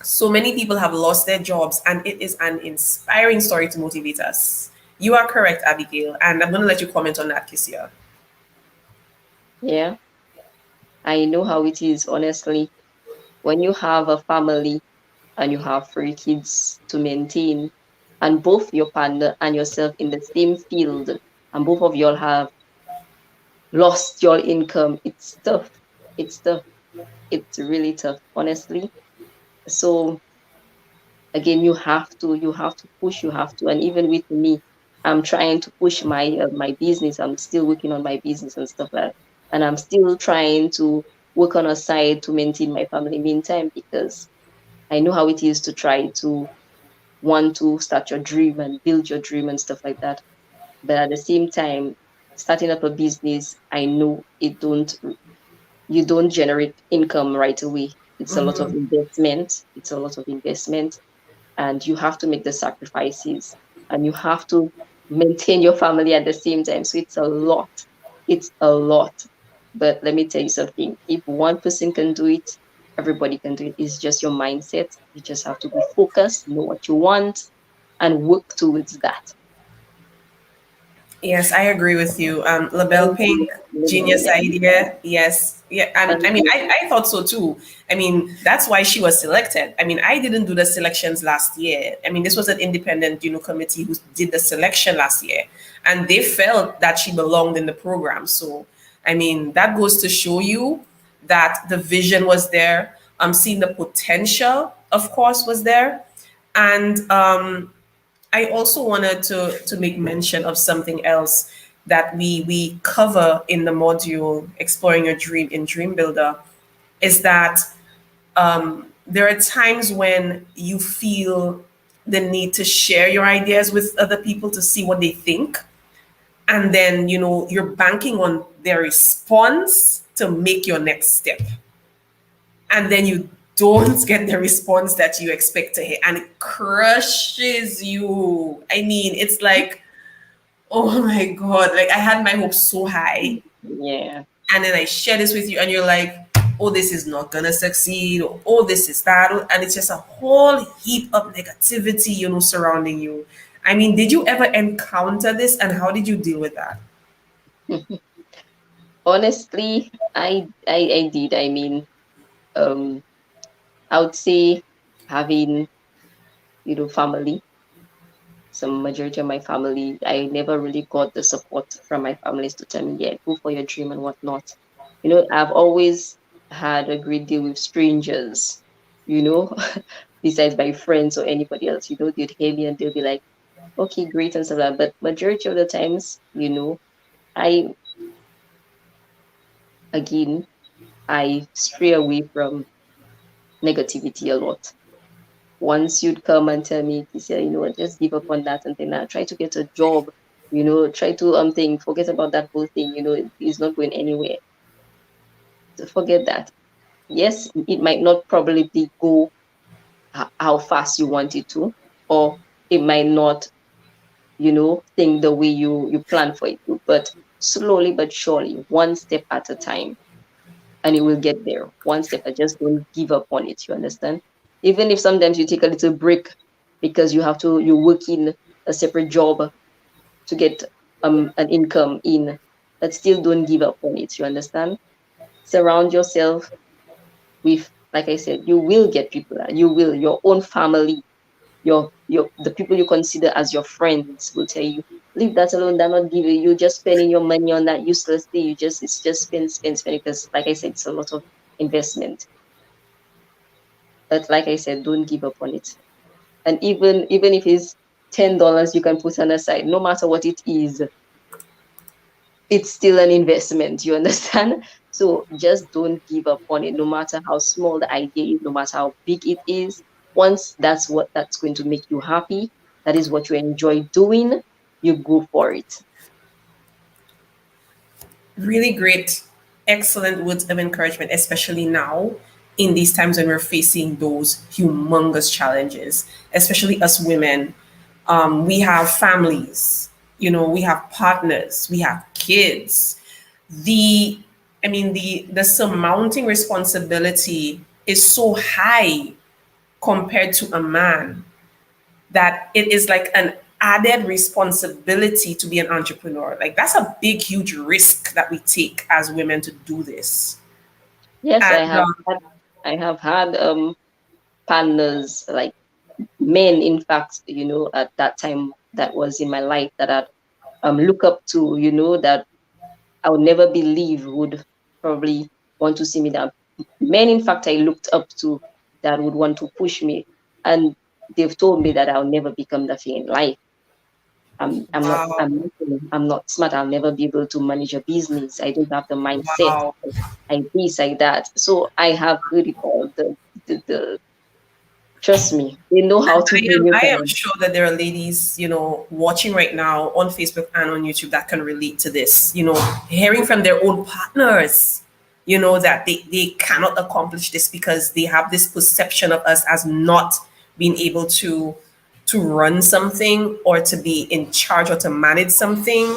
[SPEAKER 1] So many people have lost their jobs, and it is an inspiring story to motivate us. You are correct, Abigail, and I'm going to let you comment on that, Kissia.
[SPEAKER 4] Yeah. I know how it is, honestly. When you have a family and you have 3 kids to maintain, and both your partner and yourself in the same field, and both of y'all have lost your income, it's tough. It's tough. It's really tough, honestly. So again, you have to push, you have to. And even with me, I'm trying to push my business. I'm still working on my business and stuff like that. And I'm still trying to work on a side to maintain my family meantime, because I know how it is to try to want to start your dream and build your dream and stuff like that. But at the same time, starting up a business, I know you don't generate income right away. It's a lot of investment. It's a lot of investment, and you have to make the sacrifices, and you have to maintain your family at the same time. So it's a lot. It's a lot. But let me tell you something. If one person can do it, everybody can do it. It's just your mindset. You just have to be focused, know what you want, and work towards that.
[SPEAKER 1] Yes, I agree with you. Labelle
[SPEAKER 4] Thank you.
[SPEAKER 1] Pink, genius
[SPEAKER 4] Yeah.
[SPEAKER 1] idea. Yes. Yeah. And
[SPEAKER 4] Thank
[SPEAKER 1] I mean,
[SPEAKER 4] you.
[SPEAKER 1] I thought so too. I mean, that's why she was selected. I mean, I didn't do the selections last year. I mean, this was an independent, committee who did the selection last year. And they felt that she belonged in the program. So, I mean, that goes to show you that the vision was there. Seeing the potential, of course, was there. And I also wanted to make mention of something else that we cover in the module exploring your dream in Dream Builder is that there are times when you feel the need to share your ideas with other people to see what they think, and then you're banking on their response to make your next step, and then you don't get the response that you expect to hear, and it crushes you. I mean, it's like, oh my God, like I had my hopes so high.
[SPEAKER 4] Yeah.
[SPEAKER 1] And then I share this with you, and you're like, oh, this is not gonna succeed, or oh, this is that. And it's just a whole heap of negativity, surrounding you. I mean, did you ever encounter this, and how did you deal with that?
[SPEAKER 4] Honestly, I did. I mean, um, I would say having, family. some majority of my family, I never really got the support from my families to tell me, yeah, go for your dream and whatnot. I've always had a great deal with strangers, you know, besides my friends or anybody else, they'd hear me and they'll be like, okay, great and stuff like that. But majority of the times, I, again, I stray away from negativity a lot. Once you'd come and tell me, Kissia, what, just give up on that and then try to get a job, try to think, forget about that whole thing, it's not going anywhere. So forget that. Yes, it might not probably go how fast you want it to, or it might not, think the way you plan for it to, but slowly but surely, one step at a time, and it will get there. One step, I just don't give up on it. You understand? Even if sometimes you take a little break because you work in a separate job to get an income in, but still don't give up on it. You understand? Surround yourself with, like I said, you will get people. You will, your own family, your the people you consider as your friends will tell you, leave that alone. They're not giving you, just spending your money on that useless thing. It's just spend because, like I said, it's a lot of investment. But like I said, don't give up on it. And even if it's $10 you can put on aside, no matter what it is, it's still an investment. You understand? So just don't give up on it, no matter how small the idea is, no matter how big it is. Once that's going to make you happy, that is what you enjoy doing, you go for it.
[SPEAKER 1] Really great, excellent words of encouragement, especially now in these times when we're facing those humongous challenges, especially us women. We have families, we have partners, we have kids. The surmounting responsibility is so high compared to a man that it is like an added responsibility to be an entrepreneur. Like that's a big, huge risk that we take as women to do this.
[SPEAKER 4] Yes,
[SPEAKER 1] And
[SPEAKER 4] I have had partners, like men, in fact, at that time that was in my life that I'd look up to, that I would never believe would probably want to see me down. Men, in fact, I looked up to that would want to push me, and they've told me that I'll never become that thing in life.
[SPEAKER 1] wow,
[SPEAKER 4] I'm not smart. I'll never be able to manage a business. I don't have the mindset.
[SPEAKER 1] wow.
[SPEAKER 4] I this, like that. So I have heard it all. The trust me, they know how to bring you
[SPEAKER 1] I am
[SPEAKER 4] down.
[SPEAKER 1] sure that there are ladies, watching right now on Facebook and on YouTube that can relate to this, hearing from their own partners, that they cannot accomplish this because they have this perception of us as not being able to run something or to be in charge or to manage something.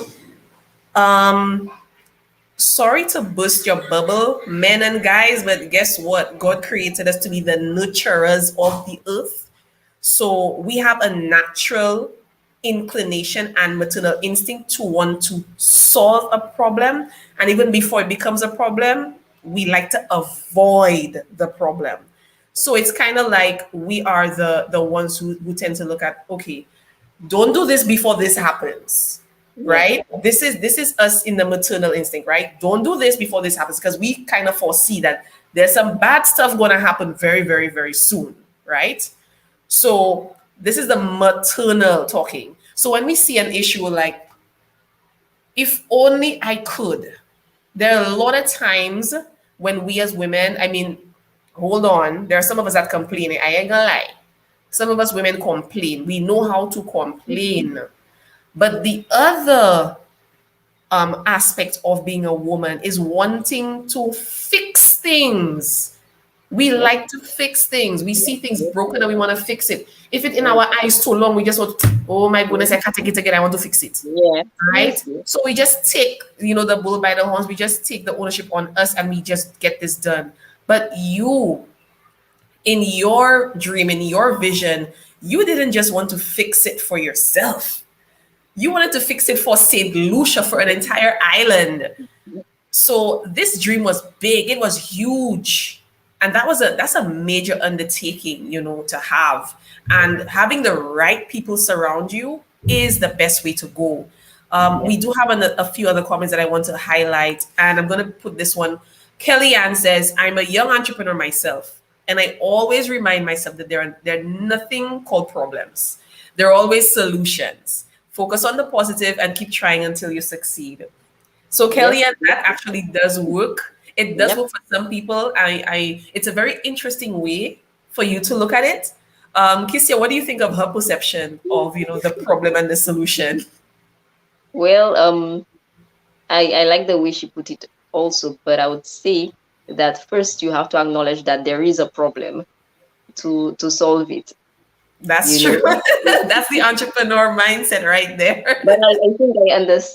[SPEAKER 1] Sorry to burst your bubble, men and guys, but guess what? God created us to be the nurturers of the earth. So we have a natural inclination and maternal instinct to want to solve a problem. And even before it becomes a problem, we like to avoid the problem. So it's kind of like we are the ones who tend to look at, okay, don't do this before this happens,
[SPEAKER 4] Yeah.
[SPEAKER 1] right? This is us in the maternal instinct, right? Don't do this before this happens because we kind of foresee that there's some bad stuff going to happen very, very, very soon, right? So this is the maternal talking. So when we see an issue like, if only I could, there are a lot of times when we as women, hold on, there are some of us that complain. I ain't gonna lie. Some of us women complain. We know how to complain. But the other aspect of being a woman is wanting to fix things. We
[SPEAKER 4] Yep.
[SPEAKER 1] like to fix things. We see things
[SPEAKER 4] Yep.
[SPEAKER 1] broken and we want to fix it. If it's in
[SPEAKER 4] Right.
[SPEAKER 1] our eyes too long, we just want, oh my goodness, I can't take it again. I want to fix it.
[SPEAKER 4] Yeah.
[SPEAKER 1] Right?
[SPEAKER 4] Yes. Yes.
[SPEAKER 1] So we just take, the bull by the horns. We just take the ownership on us and we just get this done. But you, in your dream, in your vision, you didn't just want to fix it for yourself. You wanted to fix it for St. Lucia, for an entire island. So this dream was big, it was huge. And that's a major undertaking, to have. And having the right people surround you is the best way to go. We do have a few other comments that I want to highlight, and I'm going to put this one. Kelly Ann says, I'm a young entrepreneur myself, and I always remind myself that there are nothing called problems. There are always solutions. Focus on the positive and keep trying until you succeed. So Kelly,
[SPEAKER 4] Yes.
[SPEAKER 1] and that actually does work. It does
[SPEAKER 4] Yep.
[SPEAKER 1] work for some people. It's a very interesting way for you to look at it. Kissia, what do you think of her perception of the problem and the solution?
[SPEAKER 4] Well, I like the way she put it also, but I would say that first you have to acknowledge that there is a problem to solve it,
[SPEAKER 1] That's
[SPEAKER 4] you
[SPEAKER 1] true.
[SPEAKER 4] know.
[SPEAKER 1] That's the entrepreneur mindset right there.
[SPEAKER 4] But I think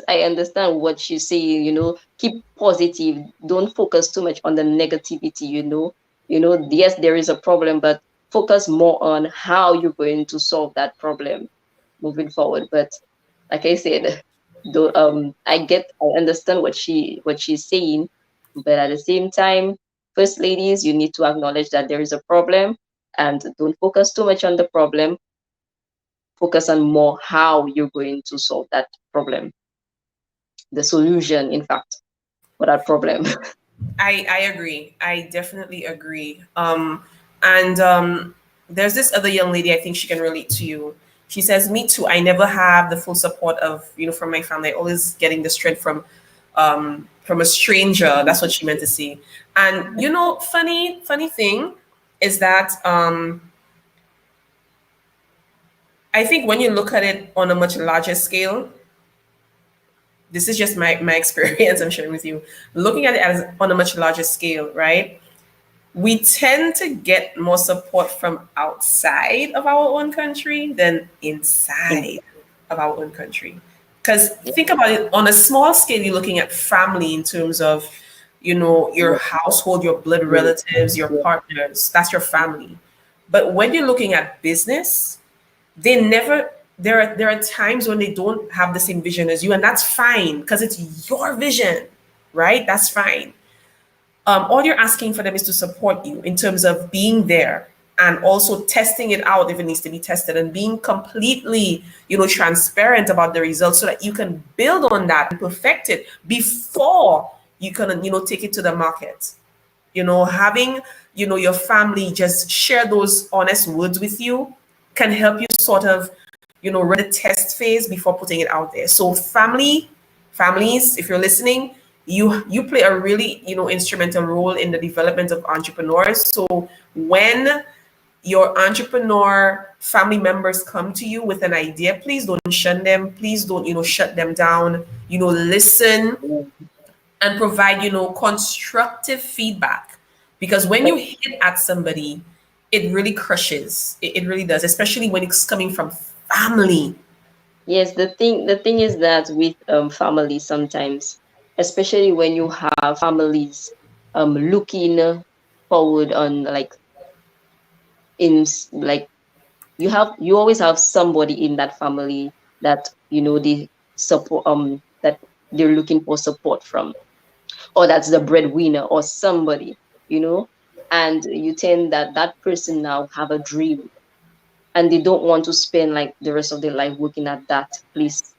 [SPEAKER 4] I understand what she's saying, keep positive, don't focus too much on the negativity, yes, there is a problem, but focus more on how you're going to solve that problem moving forward. But like I said, though, I understand what she's saying, but at the same time, first ladies, you need to acknowledge that there is a problem and don't focus too much on the problem. Focus on more how you're going to solve that problem, the solution, in fact, for that problem.
[SPEAKER 1] I agree. I definitely agree. And there's this other young lady, I think she can relate to you. She says, "Me too. I never have the full support of, from my family. Always getting the strength from a stranger." That's what she meant to say. And funny thing is that I think when you look at it on a much larger scale, this is just my experience I'm sharing with you. Looking at it as on a much larger scale, right? We tend to get more support from outside of our own country than inside of our own country. Because think about it on a small scale, you're looking at family in terms of, your household, your blood relatives, your partners, that's your family. But when you're looking at business, they never there are times when they don't have the same vision as you, and that's fine because it's your vision, right? That's fine. All you're asking for them is to support you in terms of being there and also testing it out if it needs to be tested, and being completely transparent about the results so that you can build on that and perfect it before you can take it to the market. Having your family just share those honest words with you can help you sort of run the test phase before putting it out there. So families, if you're listening, you play a really instrumental role in the development of entrepreneurs. So when your entrepreneur family members come to you with an idea, please don't shun them, please don't shut them down. Listen and provide constructive feedback, because when you hit at somebody, it really crushes. It really does, especially when it's coming from family.
[SPEAKER 4] Yes, the thing is that with family sometimes, especially when you have families looking forward on, like, like, you always have somebody in that family that they support, that they're looking for support from, or that's the breadwinner or somebody, you know and you tend that person now have a dream, and they don't want to spend like the rest of their life working at that place,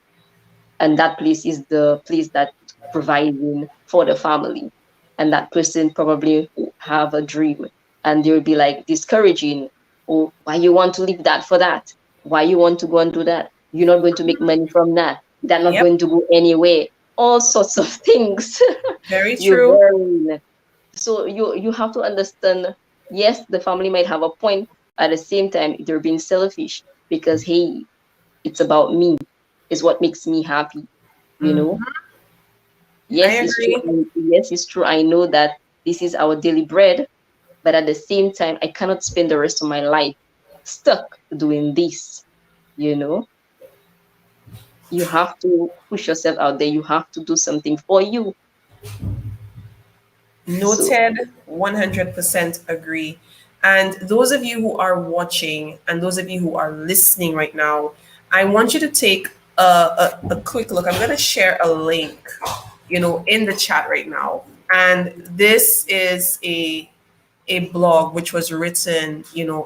[SPEAKER 4] and that place is the place that providing for the family, and that person probably have a dream, and they'll be like discouraging, oh, why you want to leave that for that, why you want to go and do that, you're not going to make money from that, they're not
[SPEAKER 1] Yep,
[SPEAKER 4] going to go anywhere, all sorts of things.
[SPEAKER 1] very
[SPEAKER 4] You're
[SPEAKER 1] true.
[SPEAKER 4] worrying. So you have to understand, yes, the family might have a point, at the same time they're being selfish, because hey, it's about me, it's what makes me happy, you know
[SPEAKER 1] Mhm. I
[SPEAKER 4] yes, it's true.
[SPEAKER 1] agree.
[SPEAKER 4] Yes, it's true, I know that this is our daily bread, but at the same time I cannot spend the rest of my life stuck doing this. you know you have to push yourself out there, you have to do something for you. So
[SPEAKER 1] Noted, 100% agree. And those of you who are watching and those of you who are listening right now, I want you to take a quick look. I'm going to share a link, in the chat right now. And this is a blog which was written,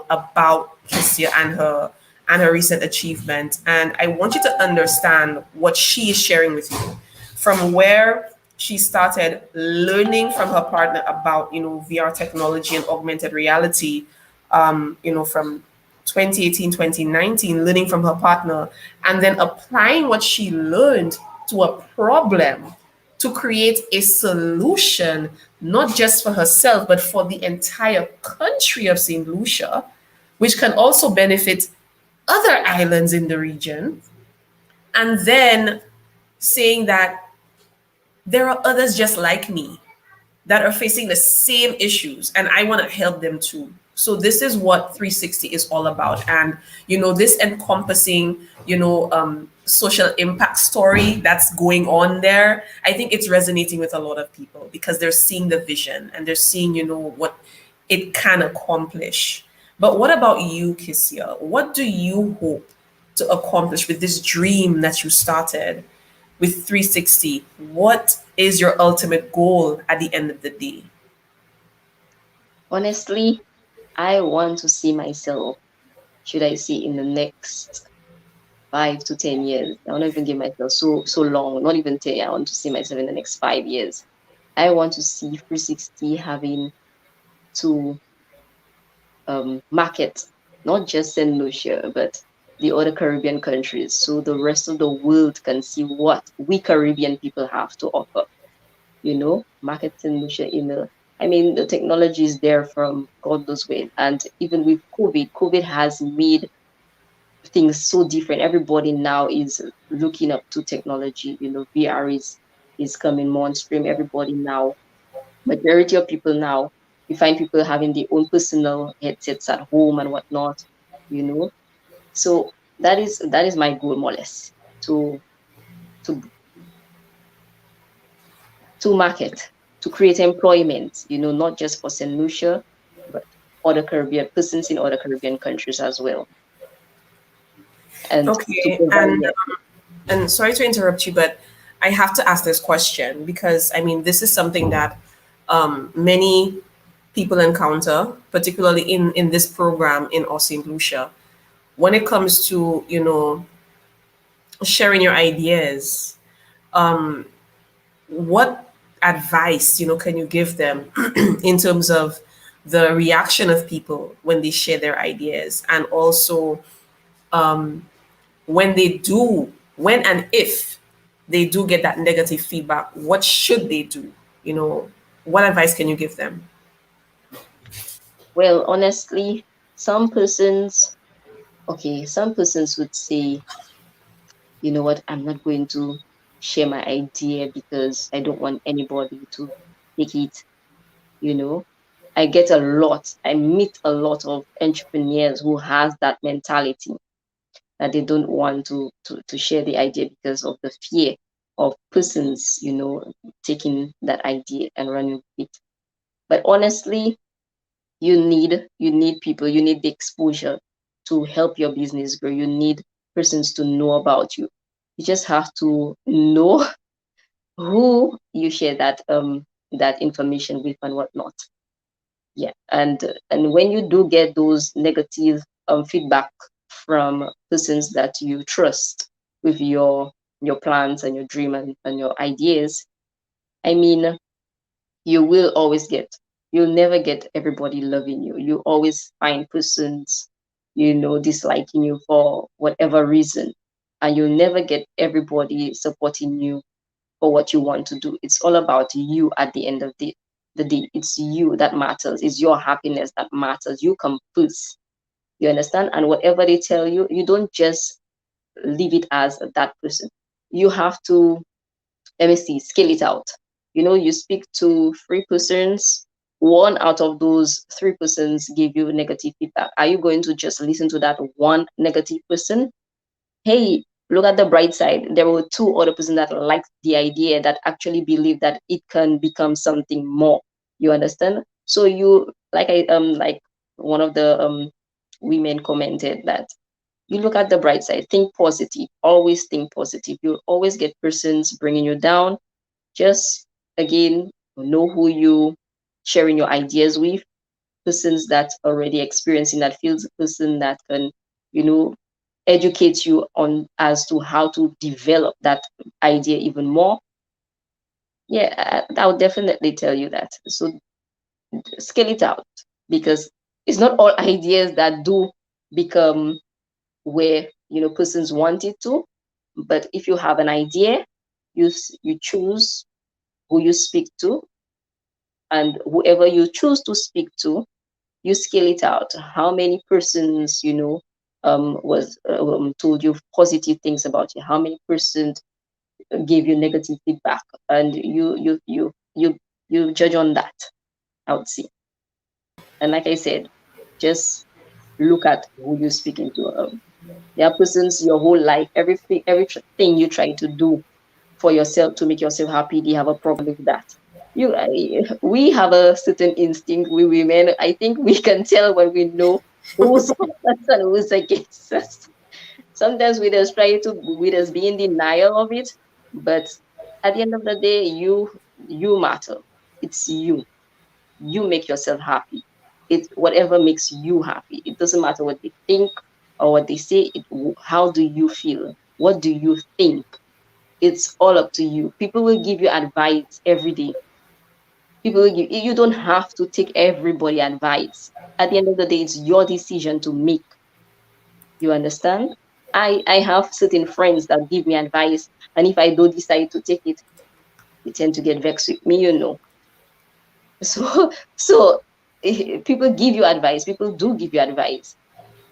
[SPEAKER 1] about Kissia and her recent achievement. And I want you to understand what she is sharing with you from where she started learning from her partner about, VR technology and augmented reality, from 2018, 2019, learning from her partner, and then applying what she learned to a problem to create a solution, not just for herself, but for the entire country of St. Lucia, which can also benefit other islands in the region. And then saying that there are others just like me that are facing the same issues and I want to help them too. So this is what 360 is all about. And this encompassing, social impact story that's going on there, I think it's resonating with a lot of people because they're seeing the vision and they're seeing, what it can accomplish. But what about you, Kissia? What do you hope to accomplish with this dream that you started with 360? What is your ultimate goal at the end of the day?
[SPEAKER 4] Honestly, I want to see myself, should I say, in the next 5 to 10 years. I want to even give myself so long, not even 10. I want to see myself in the next 5 years. I want to see 360 having to market not just St. Lucia, but the other Caribbean countries, so the rest of the world can see what we Caribbean people have to offer. Market St. Lucia in the. I mean, the technology is there from God knows when, and even with COVID has made things so different. Everybody now is looking up to technology. VR is coming more on stream. Everybody now, majority of people now, you find people having their own personal headsets at home and whatnot. You know, so that is my goal, more or less, to to to market, to create employment. Not just for St. Lucia, but other Caribbean persons in other Caribbean countries as well, and to
[SPEAKER 1] Okay,
[SPEAKER 4] provide.
[SPEAKER 1] and sorry to interrupt you, but I have to ask this question because I mean this is something that many people encounter, particularly in this program in St. Lucia, when it comes to sharing your ideas. What advice can you give them in terms of the reaction of people when they share their ideas, and also when and if they do get that negative feedback, what should they do? What advice can you give them?
[SPEAKER 4] Well, honestly, some persons, okay, some persons would say, you know what, I'm not going to share my idea because I don't want anybody to take it. You know, I meet a lot of entrepreneurs who has that mentality that they don't want to share the idea because of the fear of persons, taking that idea and running with it. But honestly, you need people, you need the exposure to help your business grow. You need persons to know about you. You just have to know who you share that information with and whatnot. Yeah, and when you do get those negative feedback from persons that you trust with your plans and your dream and your ideas, I mean, you will always get, you'll never get everybody loving you. You always find persons, disliking you for whatever reason. And you'll never get everybody supporting you for what you want to do. It's all about you at the end of the day. It's you that matters. It's your happiness that matters. You come first. You understand? And whatever they tell you, you don't just leave it as that person. You have to, let me see, scale it out. You speak to three persons, one out of those three persons give you negative feedback. Are you going to just listen to that one negative person? Hey, look at the bright side. There were two other persons that liked the idea, that actually believe that it can become something more. You understand? So you, like one of the women commented, that you look at the bright side, think positive, always think positive. You'll always get persons bringing you down. Just, again, know who you sharing your ideas with, persons that already experience in that field, person that can, educate you on as to how to develop that idea even more. Yeah, I would definitely tell you that. So scale it out, because it's not all ideas that do become where persons want it to. But if you have an idea, you choose who you speak to, and whoever you choose to speak to, you scale it out. How many persons was told you positive things about you? How many persons gave you negative feedback? And you judge on that, I would say. And like I said, just look at who you're speaking to. There are persons your whole life, everything you try to do for yourself to make yourself happy, they have a problem with that. We have a certain instinct, we women. I think we can tell when we know who's for us and who's against us. Sometimes we just be in denial of it, but at the end of the day, you matter. It's you. You make yourself happy. It's whatever makes you happy. It doesn't matter what they think or what they say. How do you feel? What do you think? It's all up to you. People will give you advice every day. People will give you don't have to take everybody advice. At the end of the day, it's your decision to make. You understand? I have certain friends that give me advice, and if I don't decide to take it, they tend to get vexed with me. So people give you advice. People do give you advice.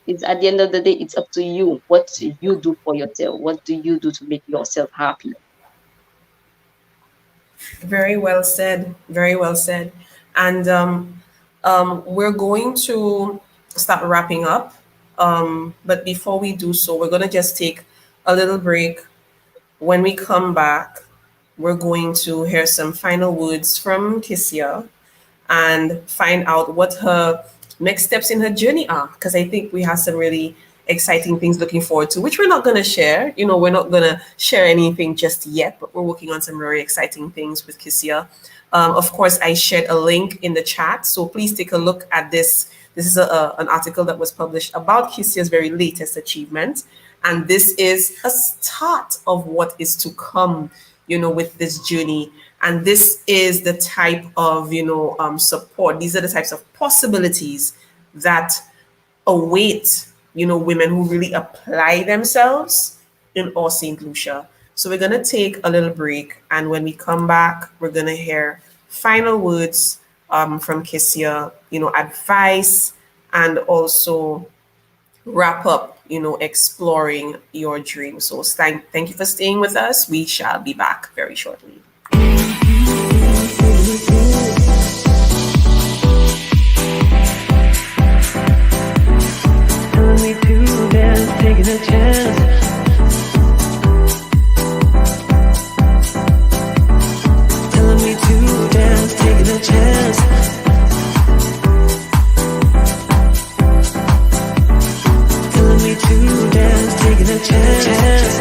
[SPEAKER 4] It's at the end of the day, it's up to you. What do you do for yourself? What do you do to make yourself happy?
[SPEAKER 1] Very well said. Very well said. And we're going to start wrapping up. But before we do so, we're going to just take a little break. When we come back, we're going to hear some final words from Kissia and find out what her next steps in her journey are. Because I think we have some really exciting things looking forward to, which we're not going to share. We're not going to share anything just yet, but we're working on some very exciting things with Kissia. Of course, I shared a link in the chat, so please take a look at this. This is an article that was published about Kissia's very latest achievement. And this is a start of what is to come, with this journey. And this is the type of, support. These are the types of possibilities that await, women who really apply themselves in all St. Lucia. So we're going to take a little break. And when we come back, we're going to hear final words from Kissia, advice, and also wrap up, exploring your dream. So thank you for staying with us. We shall be back very shortly.
[SPEAKER 5] Telling me to dance, taking a chance. Telling me to dance, taking a chance. Telling me to dance, taking a chance.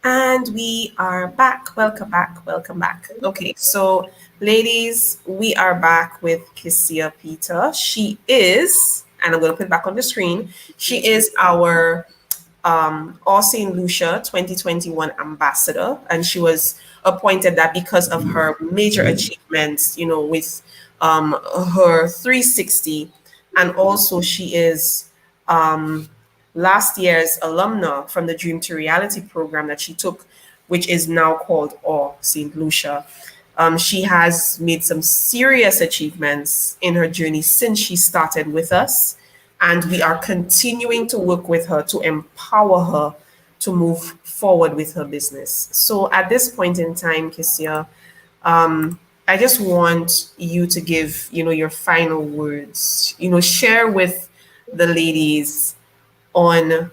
[SPEAKER 1] And we are back. Welcome back. Welcome back. Okay, so ladies, we are back with Kissia Peter. She is, and I'm going to put it back on the screen, she is our All St. Lucia 2021 ambassador, and she was appointed that because of her major achievements, with her 360, and also she is last year's alumna from the Dream to Reality program that she took, which is now called All St. Lucia. She has made some serious achievements in her journey since she started with us, and we are continuing to work with her to empower her to move forward with her business. So at this point in time, Kissia, I just want you to give, your final words, share with the ladies on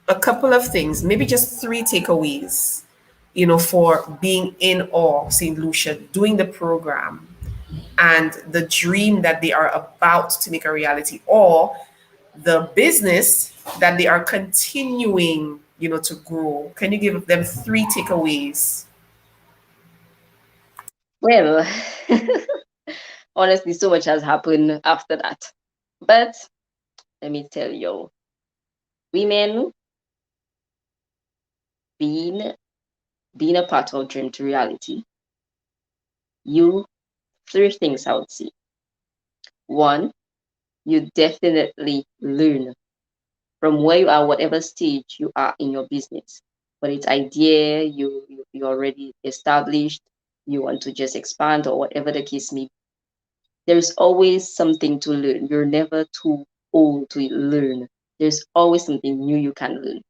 [SPEAKER 1] a couple of things, maybe just 3 takeaways, for being in All St. Lucia, doing the program, and the dream that they are about to make a reality, or the business that they are continuing, to grow. Can you give them 3 takeaways?
[SPEAKER 4] Well, honestly, so much has happened after that. But let me tell you, women being being a part of dream to reality, you three things I would say. One, you definitely learn from where you are, whatever stage you are in your business. But it's idea, you already established, you want to just expand or whatever the case may be. There's always something to learn. You're never too old to learn. There's always something new you can learn.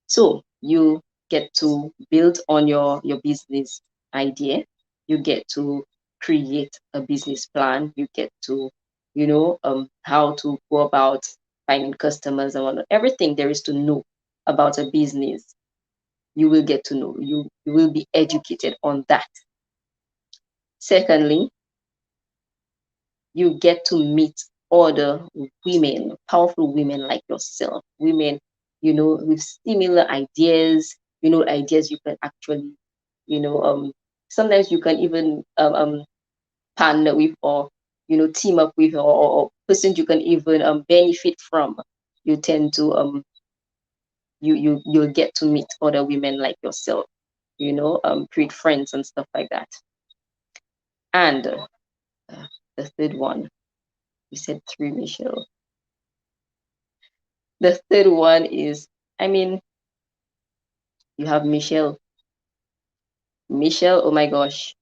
[SPEAKER 4] So you get to build on your business idea. You get to create a business plan. You get to, how to go about finding customers and whatnot. Everything there is to know about a business, you will get to know. You will be educated on that. Secondly, you get to meet other women, powerful women like yourself, women, with similar ideas, ideas you can actually, sometimes you can even partner with or, team up with or persons you can even benefit from. You tend to, you'll get to meet other women like yourself, create friends and stuff like that. And the third one, you said three, Michelle. The third one is, you have Michelle. Michelle, oh my gosh,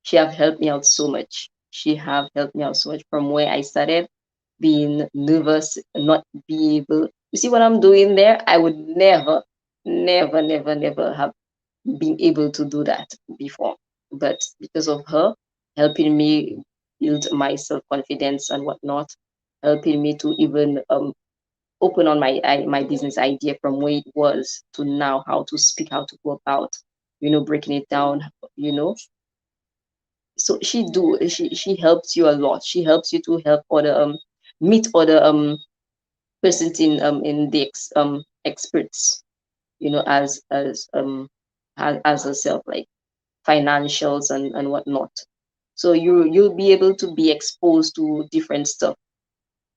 [SPEAKER 4] she have helped me out so much. She have helped me out so much from where I started being nervous, not be able. You see what I'm doing there? I would never, never, never, never have been able to do that before. But because of her helping me build my self-confidence and whatnot, helping me to even open on my business idea from where it was to now how to speak, how to go about, breaking it down, So she helps you a lot. She helps you to help other meet other persons in the experts, as herself, like financials and whatnot. So you'll be able to be exposed to different stuff,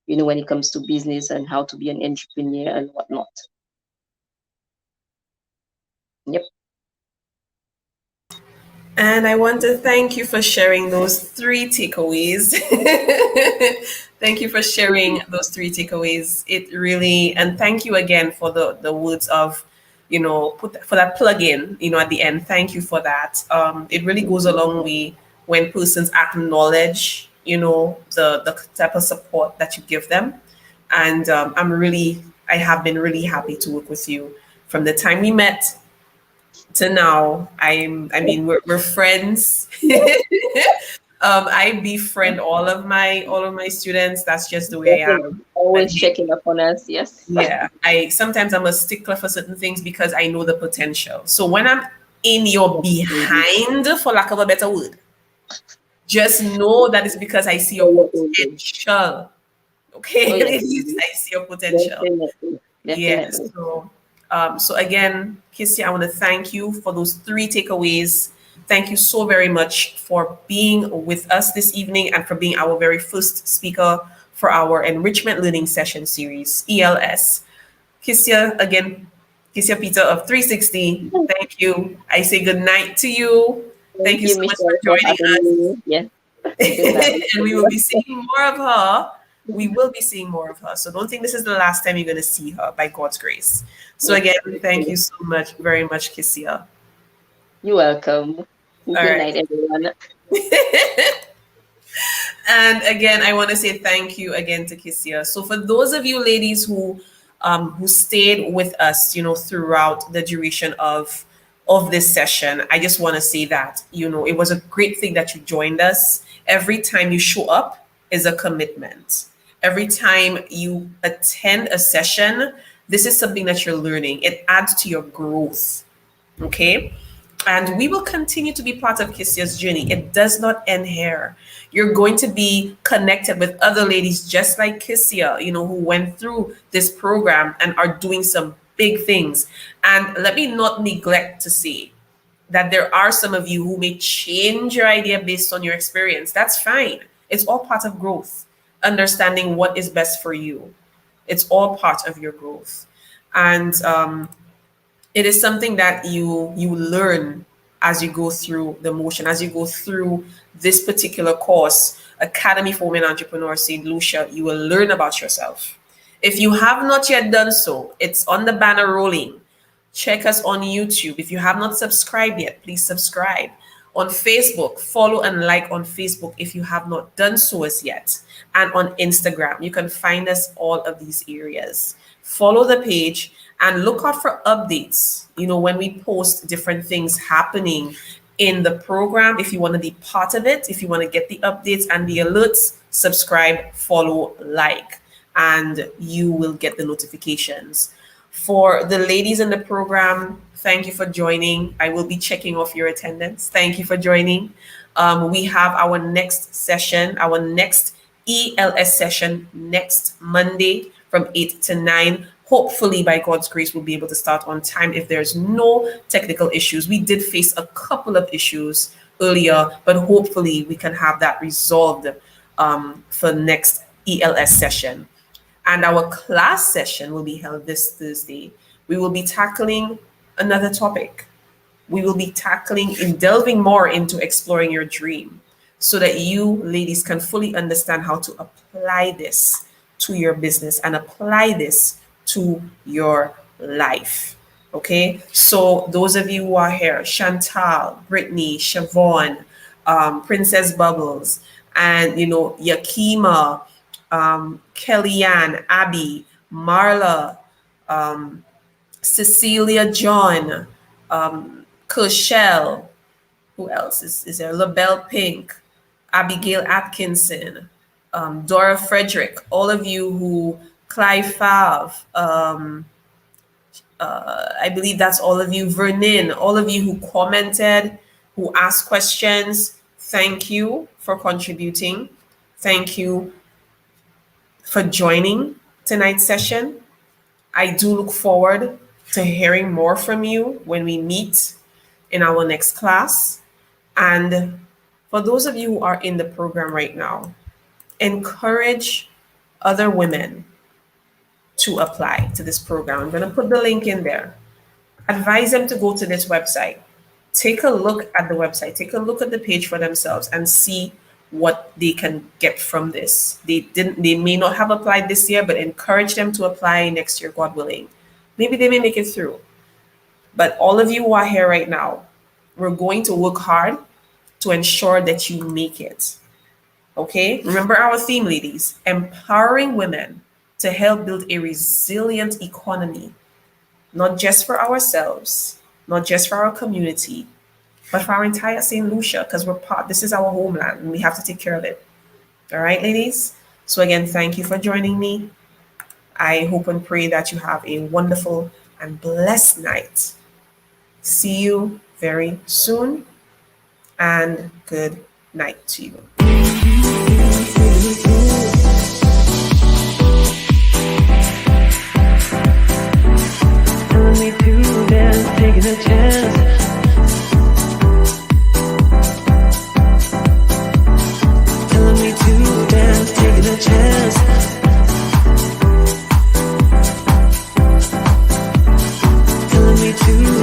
[SPEAKER 4] when it comes to business and how to be an entrepreneur and whatnot. Yep.
[SPEAKER 1] And I want to thank you for sharing those three takeaways. Thank you for sharing those three takeaways. It really, and thank you again for the words of, for that plug in, at the end. Thank you for that. It really goes a long way when persons acknowledge, the type of support that you give them. And I have been really happy to work with you from the time we met to now. We're friends. I befriend all of my students. That's just the way I am. And
[SPEAKER 4] Always checking up on us. Yes.
[SPEAKER 1] yeah, I sometimes I'm a stickler for certain things because I know the potential. So when I'm in your behind, for lack of a better word, just know that it's because I see your potential. Okay,
[SPEAKER 4] Oh, yes.
[SPEAKER 1] ladies, I see your potential.
[SPEAKER 4] Definitely.
[SPEAKER 1] Yes.
[SPEAKER 4] Definitely.
[SPEAKER 1] So again, Kissia, I want to thank you for those three takeaways. Thank you so very much for being with us this evening and for being our very first speaker for our Enrichment Learning Session Series, ELS. Kissia, again, Kissia Peter of 360, thank you. I say good night to you. Thank you so much for
[SPEAKER 4] Michelle, for
[SPEAKER 1] joining
[SPEAKER 4] having
[SPEAKER 1] us.
[SPEAKER 4] me. Yes. Good night.
[SPEAKER 1] And we will be seeing more of her. We will be seeing more of her. So don't think this is the last time you're going to see her, by God's grace. So again, thank you so much, very much, Kissia.
[SPEAKER 4] You're welcome.
[SPEAKER 1] All
[SPEAKER 4] Good
[SPEAKER 1] right.
[SPEAKER 4] night, everyone.
[SPEAKER 1] And again, I want to say thank you again to Kissia. So for those of you ladies who stayed with us, throughout the duration of this session, I just want to say that, it was a great thing that you joined us. Every time you show up is a commitment. Every time you attend a session, this is something that you're learning. It adds to your growth. Okay. And we will continue to be part of Kissia's journey. It does not end here. You're going to be connected with other ladies just like Kissia, who went through this program and are doing some big things. And let me not neglect to say that there are some of you who may change your idea based on your experience. That's fine. It's all part of growth, understanding what is best for you. It's all part of your growth. And it is something that you learn as you go through the motion, as you go through this particular course, Academy for Women Entrepreneurs St. Lucia. You will learn about yourself. If you have not yet done so, it's on the banner rolling. Check us on YouTube. If you have not subscribed yet, please subscribe. On Facebook, follow and like on Facebook if you have not done so as yet. And on Instagram, you can find us all of these areas. Follow the page and look out for updates. When we post different things happening in the program, if you want to be part of it, if you want to get the updates and the alerts, subscribe, follow, like, and you will get the notifications. For the ladies in the program, thank you for joining. I will be checking off your attendance. Thank you for joining. We have our next session, our next ELS session next Monday from 8 to 9. Hopefully, by God's grace, we'll be able to start on time if there's no technical issues. We did face a couple of issues earlier, but hopefully we can have that resolved for next ELS session. And our class session will be held this Thursday. We will be tackling another topic. We will be delving more into exploring your dream so that you ladies can fully understand how to apply this to your business and apply this to your life. Okay, so those of you who are here, Chantal, Brittany, Siobhan, Princess Bubbles, and Yakima, Kellyanne, Abby, Marla, Cecilia, John, Kushel, who else is there? LaBelle Pink, Abigail Atkinson, Dora Frederick, all of you who, Clive Fav, I believe that's all of you, Vernon, all of you who commented, who asked questions, thank you for contributing. Thank you for joining tonight's session. I do look forward to hearing more from you when we meet in our next class. And for those of you who are in the program right now, encourage other women to apply to this program. I'm going to put the link in there. Advise them to go to this website. Take a look at the website. Take a look at the page for themselves and see what they can get from this. They may not have applied this year, but encourage them to apply next year, God willing. Maybe they may make it through. But all of you who are here right now, we're going to work hard to ensure that you make it. Okay? Remember our theme, ladies, empowering women to help build a resilient economy, not just for ourselves, not just for our community, but for our entire St. Lucia, because this is our homeland and we have to take care of it. All right, ladies? So again, thank you for joining me. I hope and pray that you have a wonderful and blessed night. See you very soon, and good night to you.
[SPEAKER 5] Telling me to dance, taking a chance. Telling me to dance, taking a chance. Telling me to